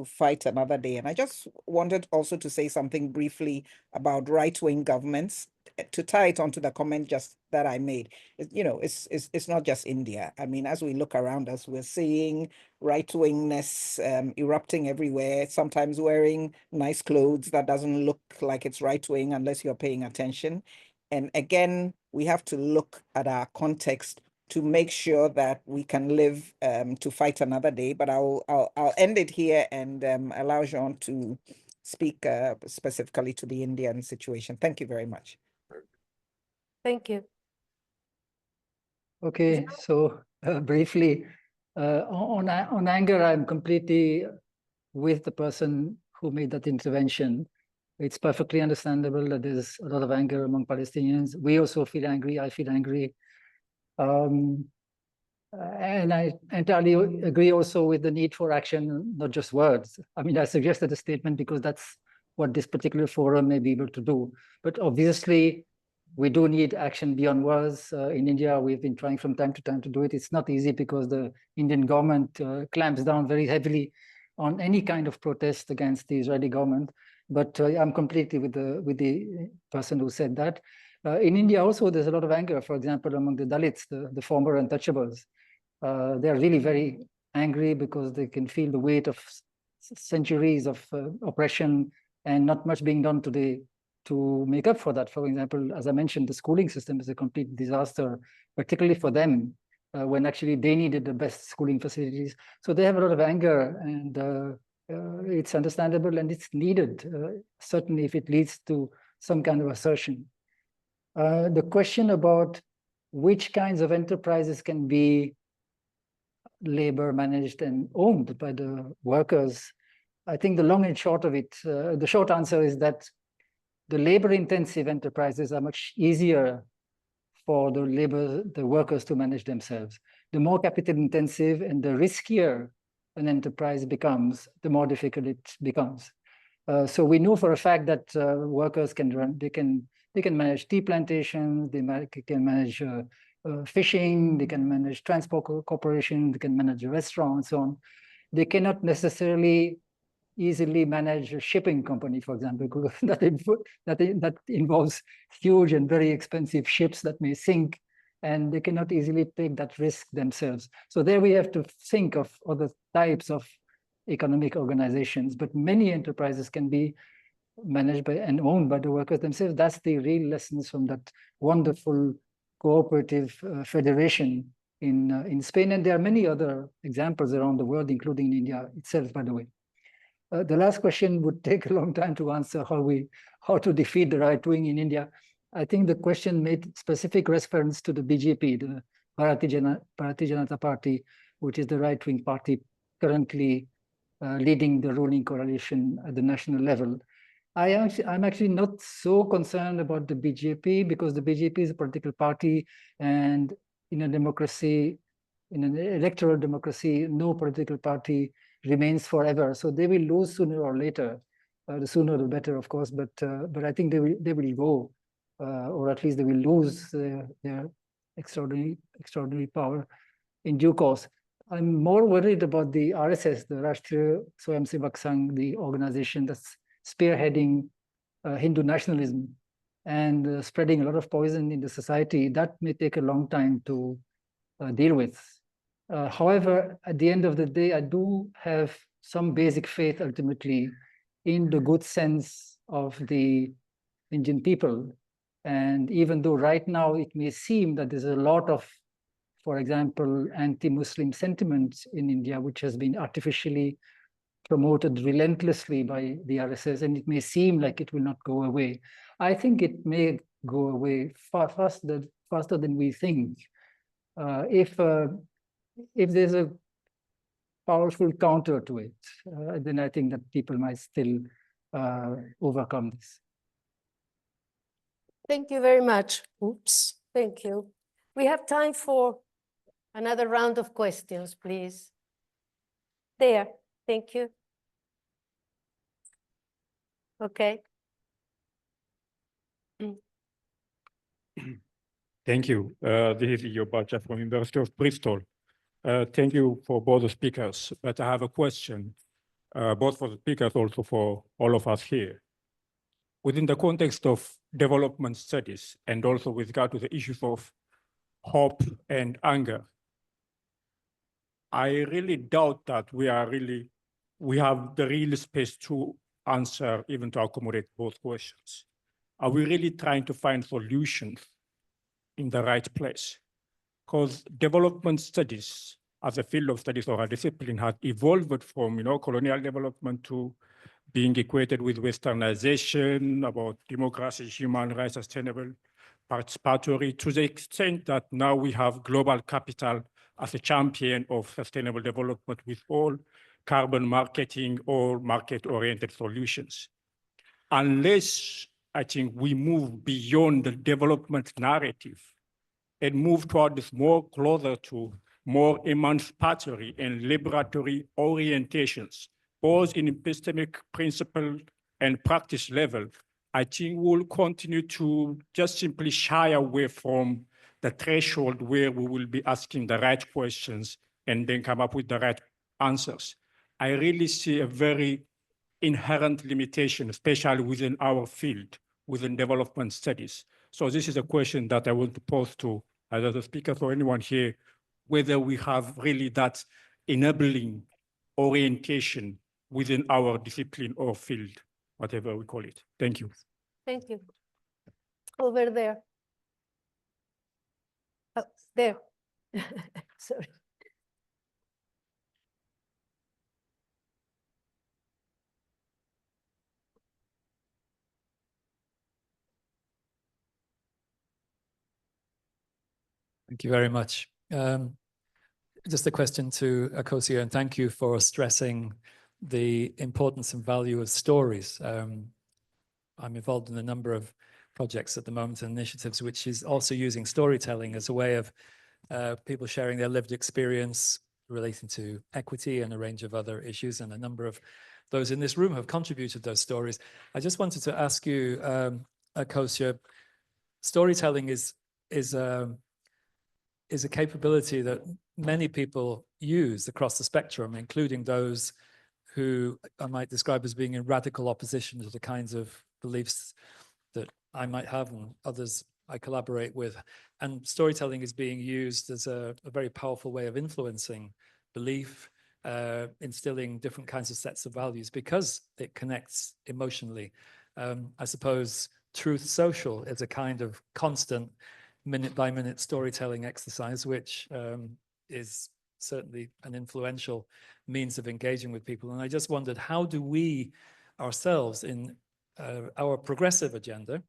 fight another day. And I just wanted also to say something briefly about right-wing governments, to tie it onto the comment just that I made. It's not just India. I mean, as we look around us, we're seeing right-wingness erupting everywhere, sometimes wearing nice clothes that doesn't look like it's right-wing unless you're paying attention. And again, we have to look at our context to make sure that we can live to fight another day. But I'll end it here and allow Jean to speak specifically to the Indian situation. Thank you very much. Thank you. Okay, so briefly, on anger, I'm completely with the person who made that intervention. It's perfectly understandable that there's a lot of anger among Palestinians. We also feel angry. I feel angry. And I entirely agree also with the need for action, not just words. I mean, I suggested a statement because that's what this particular forum may be able to do. But obviously, we do need action beyond words. In India, we've been trying from time to time to do it. It's not easy because the Indian government clamps down very heavily on any kind of protest against the Israeli government. But I'm completely with the person who said that. In India also, there's a lot of anger, for example, among the Dalits, the former untouchables. They're really very angry because they can feel the weight of centuries of oppression and not much being done today to make up for that. For example, as I mentioned, the schooling system is a complete disaster, particularly for them, when actually they needed the best schooling facilities. So they have a lot of anger, and it's understandable and it's needed, certainly if it leads to some kind of assertion. The question about which kinds of enterprises can be labor managed and owned by the workers, I think the long and short of it, the short answer is that the labor-intensive enterprises are much easier for the workers to manage themselves. The more capital-intensive and the riskier an enterprise becomes, the more difficult it becomes. So we know for a fact that workers they can manage tea plantations, they can manage fishing, they can manage transport corporation, they can manage a restaurant, and so on. They cannot necessarily easily manage a shipping company, for example, because that involves huge and very expensive ships that may sink, and they cannot easily take that risk themselves. So there we have to think of other types of economic organizations, but many enterprises can be managed by and owned by the workers themselves. That's the real lessons from that wonderful cooperative federation in Spain. And there are many other examples around the world, including in India itself, by the way. The last question would take a long time to answer, how to defeat the right wing in India. I think the question made specific reference to the BJP, the Bharatiya Janata Party, which is the right-wing party currently leading the ruling coalition at the national level. I'm actually not so concerned about the BJP because the BJP is a political party, and in a democracy, in an electoral democracy, no political party remains forever. So they will lose sooner or later. The sooner the better, of course. But I think they will go, or at least they will lose their extraordinary power in due course. I'm more worried about the RSS, the Rashtriya Swayamsevak Sangh, the organization that's spearheading Hindu nationalism and spreading a lot of poison in the society. That may take a long time to deal with. However, at the end of the day, I do have some basic faith ultimately in the good sense of the Indian people. And even though right now it may seem that there's a lot of, for example, anti-Muslim sentiments in India, which has been artificially promoted relentlessly by the RSS, and it may seem like it will not go away. I think it may go away faster than we think. If there's a powerful counter to it, then I think that people might still overcome this. Thank you very much. Oops, thank you. We have time for another round of questions, please. There, thank you. Okay. Thank you. This is Yobacha from University of Bristol. Thank you for both the speakers, but I have a question, both for the speakers, also for all of us here. Within the context of development studies and also with regard to the issues of hope and anger, I really doubt that we have the real space to answer, even to accommodate both questions. Are we really trying to find solutions in the right place? Because development studies as a field of studies or a discipline has evolved from colonial development to being equated with westernization, about democracy, human rights, sustainable, participatory, to the extent that now we have global capital as a champion of sustainable development with all carbon marketing or market-oriented solutions. Unless I think we move beyond the development narrative and move towards more closer to more emancipatory and liberatory orientations, both in epistemic principle and practice level, I think we'll continue to just simply shy away from the threshold where we will be asking the right questions and then come up with the right answers. I really see a very inherent limitation, especially within our field, within development studies. So this is a question that I want to pose to either the speakers or anyone here, whether we have really that enabling orientation within our discipline or field, whatever we call it. Thank you. Thank you. Over there. Oh, there. Sorry. Thank you very much. Just a question to Akosia, and thank you for stressing the importance and value of stories. I'm involved in a number of projects at the moment and initiatives, which is also using storytelling as a way of people sharing their lived experience relating to equity and a range of other issues. And a number of those in this room have contributed those stories. I just wanted to ask you, Akosia, storytelling is a capability that many people use across the spectrum, including those who I might describe as being in radical opposition to the kinds of beliefs that I might have and others I collaborate with. And storytelling is being used as a very powerful way of influencing belief, instilling different kinds of sets of values because it connects emotionally. I suppose Truth Social is a kind of constant minute-by-minute storytelling exercise, which is certainly an influential means of engaging with people. And I just wondered, how do we ourselves in our progressive agenda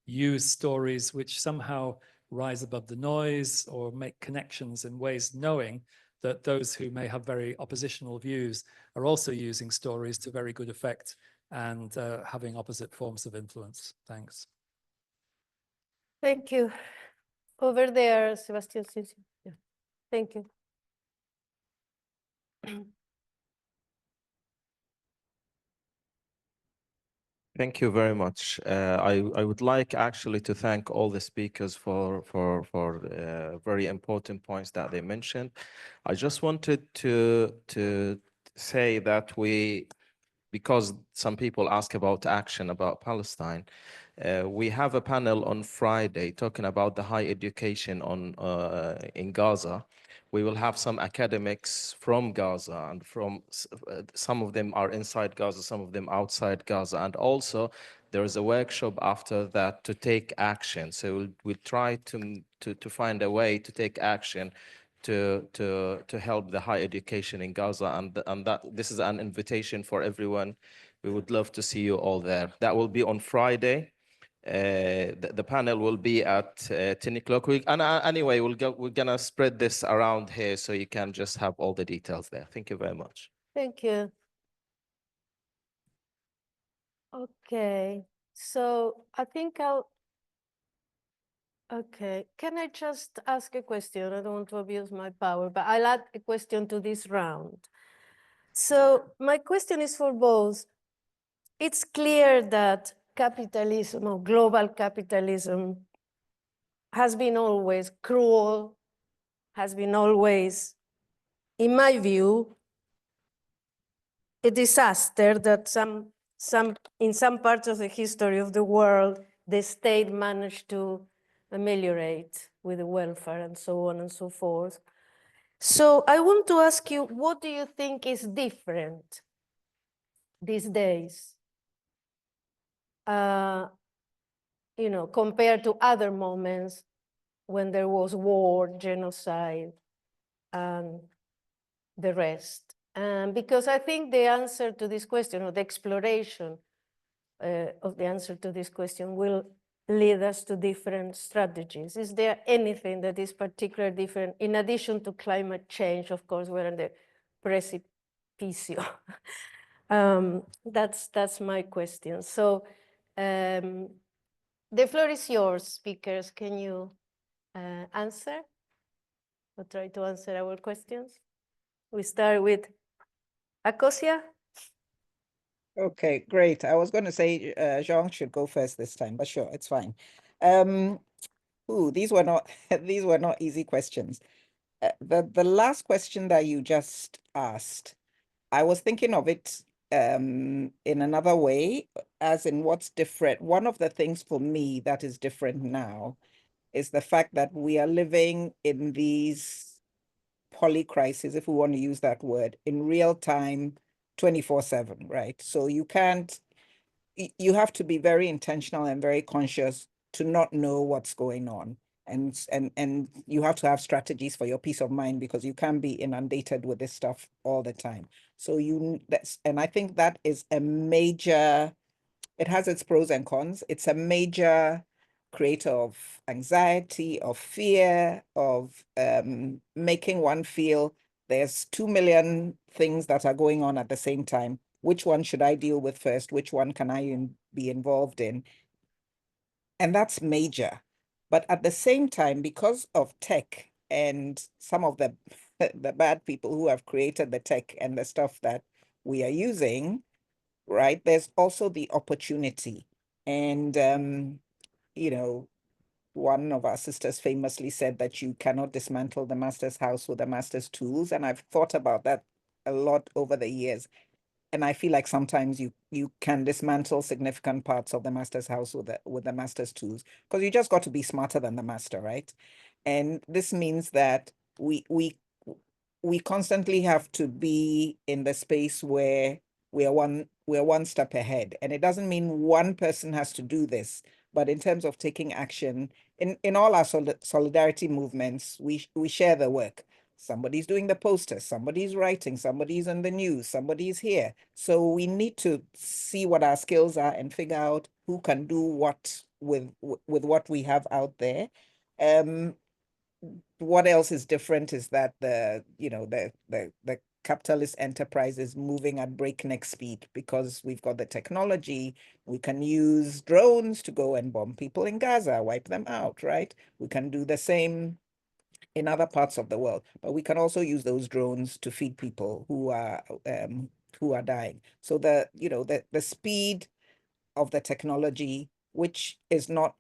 use stories which somehow rise above the noise or make connections in ways knowing that those who may have very oppositional views are also using stories to very good effect and having opposite forms of influence? Thanks. Thank you. Over there, Sebastian. Yeah. Thank you. Thank you very much. I would like actually to thank all the speakers for very important points that they mentioned. I just wanted to say that because some people ask about action about Palestine, we have a panel on Friday talking about the high education in Gaza. We will have some academics from Gaza, and some of them are inside Gaza, some of them outside Gaza. And also there is a workshop after that to take action. So we'll try to find a way to take action to help the higher education in Gaza. And that this is an invitation for everyone. We would love to see you all there. That will be on Friday. The panel will be at 10 o'clock. Anyway, we're gonna spread this around here so you can just have all the details there. Thank you very much. Thank you. Okay, so I think okay, can I just ask a question? I don't want to abuse my power, but I'll add a question to this round. So my question is for both. It's clear that capitalism or global capitalism has been always cruel, has been always, in my view, a disaster that in some parts of the history of the world, the state managed to ameliorate with the welfare and so on and so forth. So I want to ask you, what do you think is different these days? Compared to other moments when there was war, genocide, and the rest. Because I think the answer to this question, or the exploration of the answer to this question, will lead us to different strategies. Is there anything that is particularly different, in addition to climate change? Of course, we're in the precipice. That's my question. So the floor is yours, speakers. Can you answer or try to answer our questions? We start with Akosia. Okay, great. I was going to say Jean should go first this time, but sure, it's fine. These were not easy questions. The last question that you just asked, I was thinking of it in another way, as in what's different. One of the things for me that is different now is the fact that we are living in these polycrises, if we want to use that word, in real time, 24/7, right? So you can't, you have to be very intentional and very conscious to not know what's going on. And you have to have strategies for your peace of mind, because you can be inundated with this stuff all the time. So and I think that is a major, it has its pros and cons. It's a major creator of anxiety, of fear, of making one feel there's 2 million things that are going on at the same time. Which one should I deal with first? Which one can I be involved in? And that's major. But at the same time, because of tech and some of the the bad people who have created the tech and the stuff that we are using, right, there's also the opportunity. And you know, one of our sisters famously said that you cannot dismantle the master's house with the master's tools. And I've thought about that a lot over the years. And I feel like sometimes you can dismantle significant parts of the master's house with the master's tools, because you just got to be smarter than the master, right? And this means that we constantly have to be in the space where we're one step ahead. And it doesn't mean one person has to do this, but in terms of taking action in all our solidarity movements, we share the work. Somebody's doing the posters, somebody's writing, somebody's on the news, somebody's here. So we need to see what our skills are and figure out who can do what with what we have out there. What else is different is that the capitalist enterprise is moving at breakneck speed, because we've got the technology. We can use drones to go and bomb people in Gaza, wipe them out, right? We can do the same in other parts of the world, but we can also use those drones to feed people who are dying. So the speed of the technology, which is not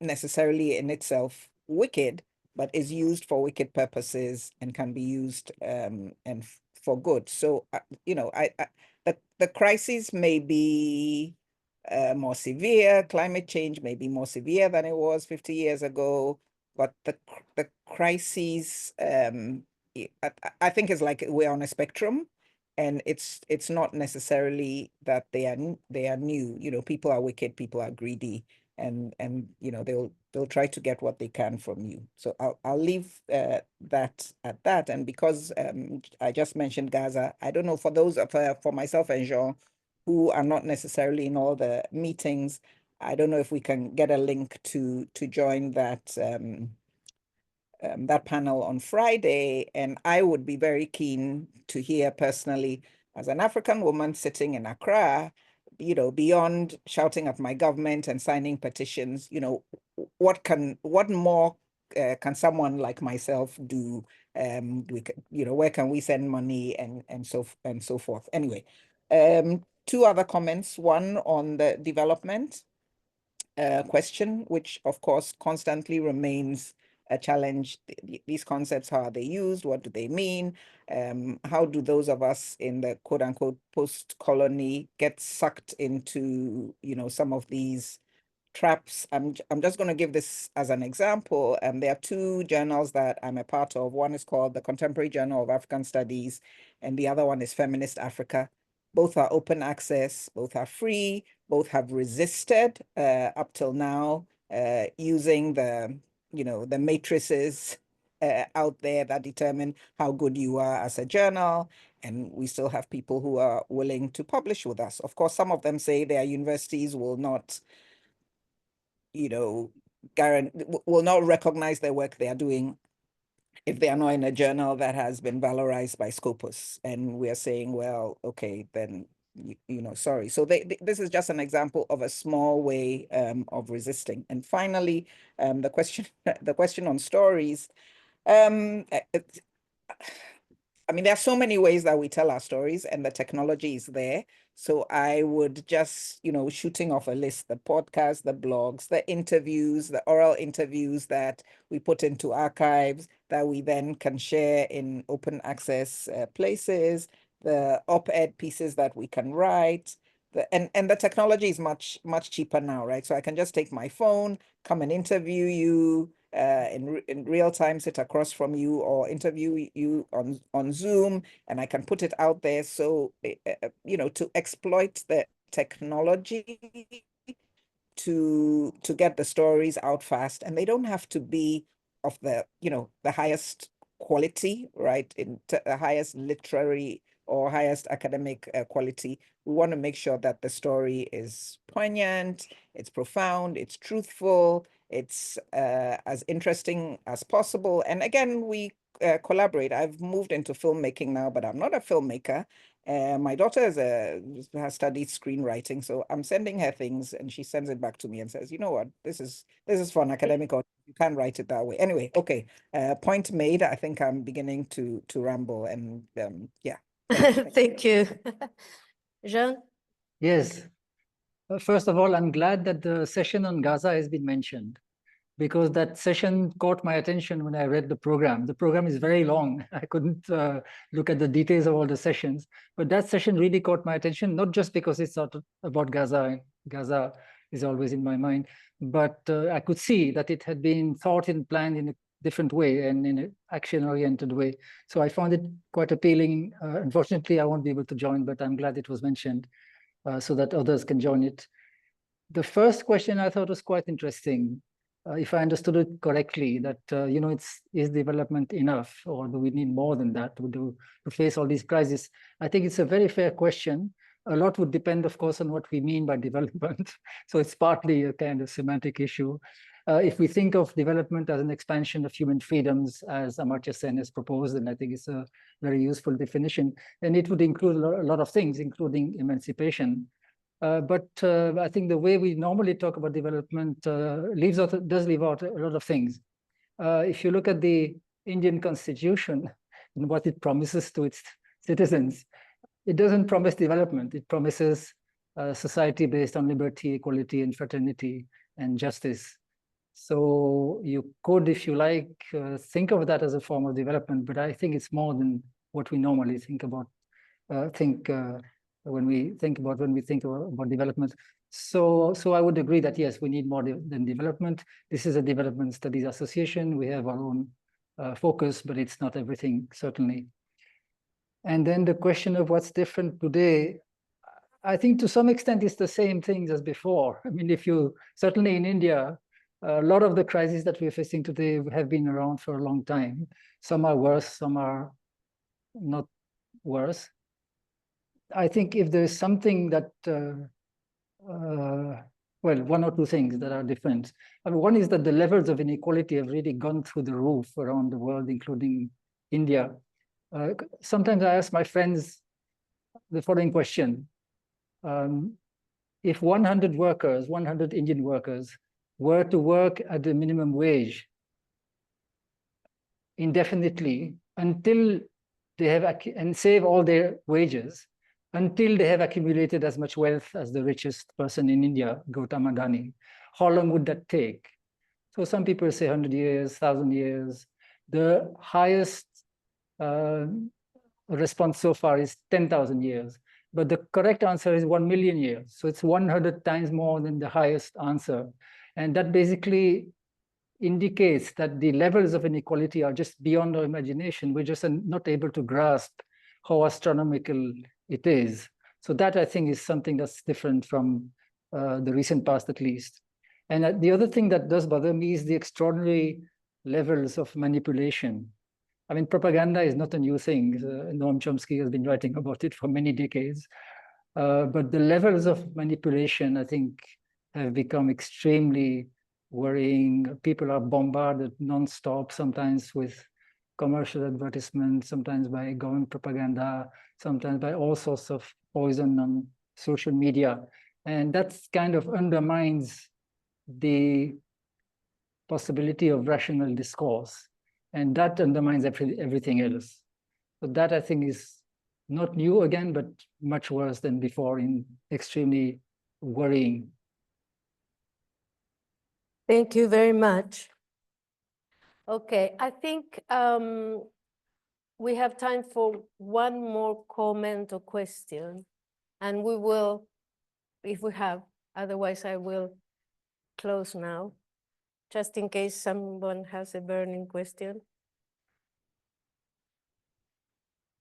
necessarily in itself wicked, but is used for wicked purposes and can be used for good. So the crisis may be more severe. Climate change may be more severe than it was 50 years ago, but the crises, I think, is like we're on a spectrum, and it's not necessarily that they are new. People are wicked, people are greedy, and they'll try to get what they can from you. So I'll leave that at that. And because I just mentioned Gaza, I don't know, for those for myself and Jean, who are not necessarily in all the meetings, I don't know if we can get a link to join that that panel on Friday. And I would be very keen to hear personally, as an African woman sitting in Accra, beyond shouting at my government and signing petitions, what more can someone like myself do? Where can we send money and so forth? Anyway, two other comments. One on the development question, which of course constantly remains a challenge. These concepts, how are they used? What do they mean? How do those of us in the quote unquote post-colony get sucked into, some of these traps? I'm just going to give this as an example. There are two journals that I'm a part of. One is called the Contemporary Journal of African Studies, and the other one is Feminist Africa. Both are open access, both are free, both have resisted up till now using the matrices out there that determine how good you are as a journal. And we still have people who are willing to publish with us. Of course, some of them say their universities will not will not recognize the work they are doing if they are not in a journal that has been valorized by Scopus. And we are saying, well, okay, then, sorry. So this is just an example of a small way of resisting. And finally, the question on stories. I mean, there are so many ways that we tell our stories, and the technology is there. So I would just, shooting off a list, the podcasts, the blogs, the interviews, the oral interviews that we put into archives that we then can share in open access places, the op-ed pieces that we can write. And the technology is much cheaper now, right? So I can just take my phone, come and interview you in real time, sit across from you, or interview you on Zoom, and I can put it out there. So you know, to exploit the technology to get the stories out fast, and they don't have to be of the, you know, the highest quality, right? The highest literary or highest academic quality. We want to make sure that the story is poignant, it's profound, it's truthful, it's as interesting as possible. And again, we collaborate. I've moved into filmmaking now, but I'm not a filmmaker. My daughter has studied screenwriting, so I'm sending her things, and she sends it back to me and says, "You know what? This is for an academic audience. You can't write it that way." Anyway, okay. Point made. I think I'm beginning to ramble, and yeah. Thank you. Jean? Yes. First of all, I'm glad that the session on Gaza has been mentioned, because that session caught my attention when I read the program. The program is very long. I couldn't look at the details of all the sessions, but that session really caught my attention, not just because it's not about Gaza. Gaza is always in my mind, but I could see that it had been thought and planned in a different way and in an action-oriented way. So I found it quite appealing. Unfortunately, I won't be able to join, but I'm glad it was mentioned so that others can join it. The first question I thought was quite interesting. If I understood it correctly, that you know, is development enough, or do we need more than that to face all these crises? I think it's a very fair question. A lot would depend, of course, on what we mean by development. So it's partly a kind of semantic issue. If we think of development as an expansion of human freedoms, as Amartya Sen has proposed, and I think it's a very useful definition, then it would include a lot of things, including emancipation. But I think the way we normally talk about development does leave out a lot of things. If you look at the Indian Constitution and what it promises to its citizens, it doesn't promise development. It promises a society based on liberty, equality, and fraternity and justice. So you could, if you like, think of that as a form of development, but I think it's more than what we normally think about. When we think about development. So I would agree that yes, we need more than development. This is a development studies association. We have our own focus, but it's not everything, certainly. And then the question of what's different today, I think to some extent it's the same things as before. I mean, certainly in India, a lot of the crises that we're facing today have been around for a long time. Some are worse, some are not worse. I think if there's something that, well, one or two things that are different. I mean, one is that the levels of inequality have really gone through the roof around the world, including India. Sometimes I ask my friends the following question. If 100 Indian workers were to work at the minimum wage indefinitely until they have, and save all their wages, until they have accumulated as much wealth as the richest person in India, Gautam Adani. How long would that take? So some people say 100 years, 1,000 years. The highest response so far is 10,000 years. But the correct answer is 1 million years. So it's 100 times more than the highest answer. And that basically indicates that the levels of inequality are just beyond our imagination. We're just not able to grasp how astronomical it is. So that, I think, is something that's different from the recent past, at least. And the other thing that does bother me is the extraordinary levels of manipulation. I mean, propaganda is not a new thing. Noam Chomsky has been writing about it for many decades. But the levels of manipulation, I think, have become extremely worrying. People are bombarded nonstop, sometimes with commercial advertisements, sometimes by government propaganda, sometimes by all sorts of poison on social media. And that kind of undermines the possibility of rational discourse. And that undermines everything else. So that, I think, is not new again, but much worse than before, in extremely worrying. Thank you very much. Okay, I think we have time for one more comment or question, and we will, if we have, otherwise I will close now, just in case someone has a burning question.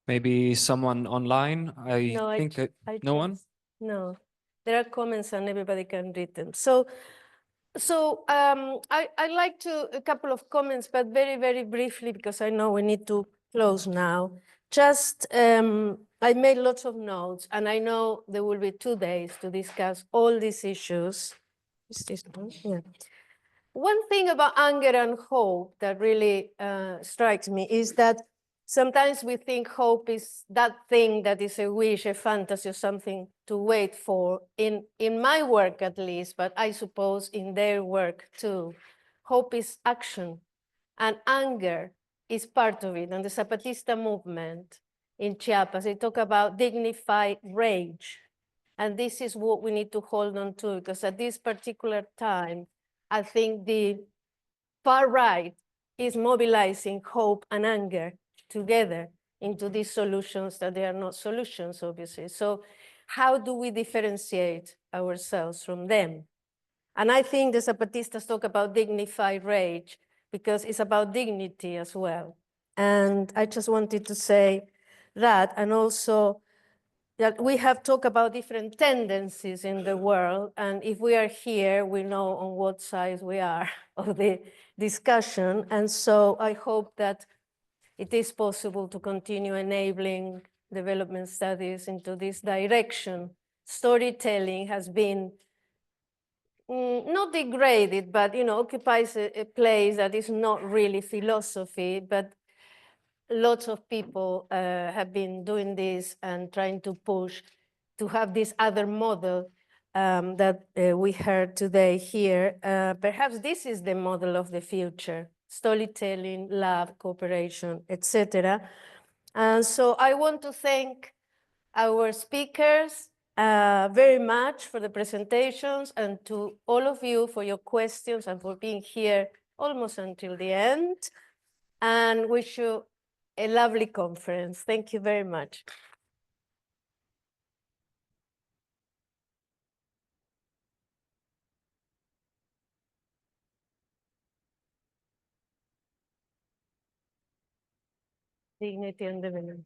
Maybe someone online? No, think that I no one? No, there are comments and everybody can read them. So I'd like to, a couple of comments, but very, very briefly, because I know we need to close now. Just, I made lots of notes, and I know there will be 2 days to discuss all these issues. Is this one? Yeah. One thing about anger and hope that really strikes me is that sometimes we think hope is that thing that is a wish, a fantasy, or something to wait for. In my work, at least, but I suppose in their work too, hope is action, and anger is part of it. And the Zapatista movement in Chiapas, they talk about dignified rage. And this is what we need to hold on to, because at this particular time, I think the far right is mobilizing hope and anger together into these solutions that they are not solutions, obviously. So how do we differentiate ourselves from them? And I think the Zapatistas talk about dignified rage because it's about dignity as well. And I just wanted to say that, and also that we have talked about different tendencies in the world, and if we are here, we know on what side we are of the discussion. And so I hope that it is possible to continue enabling development studies into this direction. Storytelling has been not degraded, but occupies a place that is not really philosophy, but lots of people have been doing this and trying to push to have this other model that we heard today here. Perhaps this is the model of the future: storytelling, love, cooperation, etc. And so I want to thank our speakers very much for the presentations, and to all of you for your questions and for being here almost until the end, and wish you a lovely conference. Thank you very much. Dignity and development.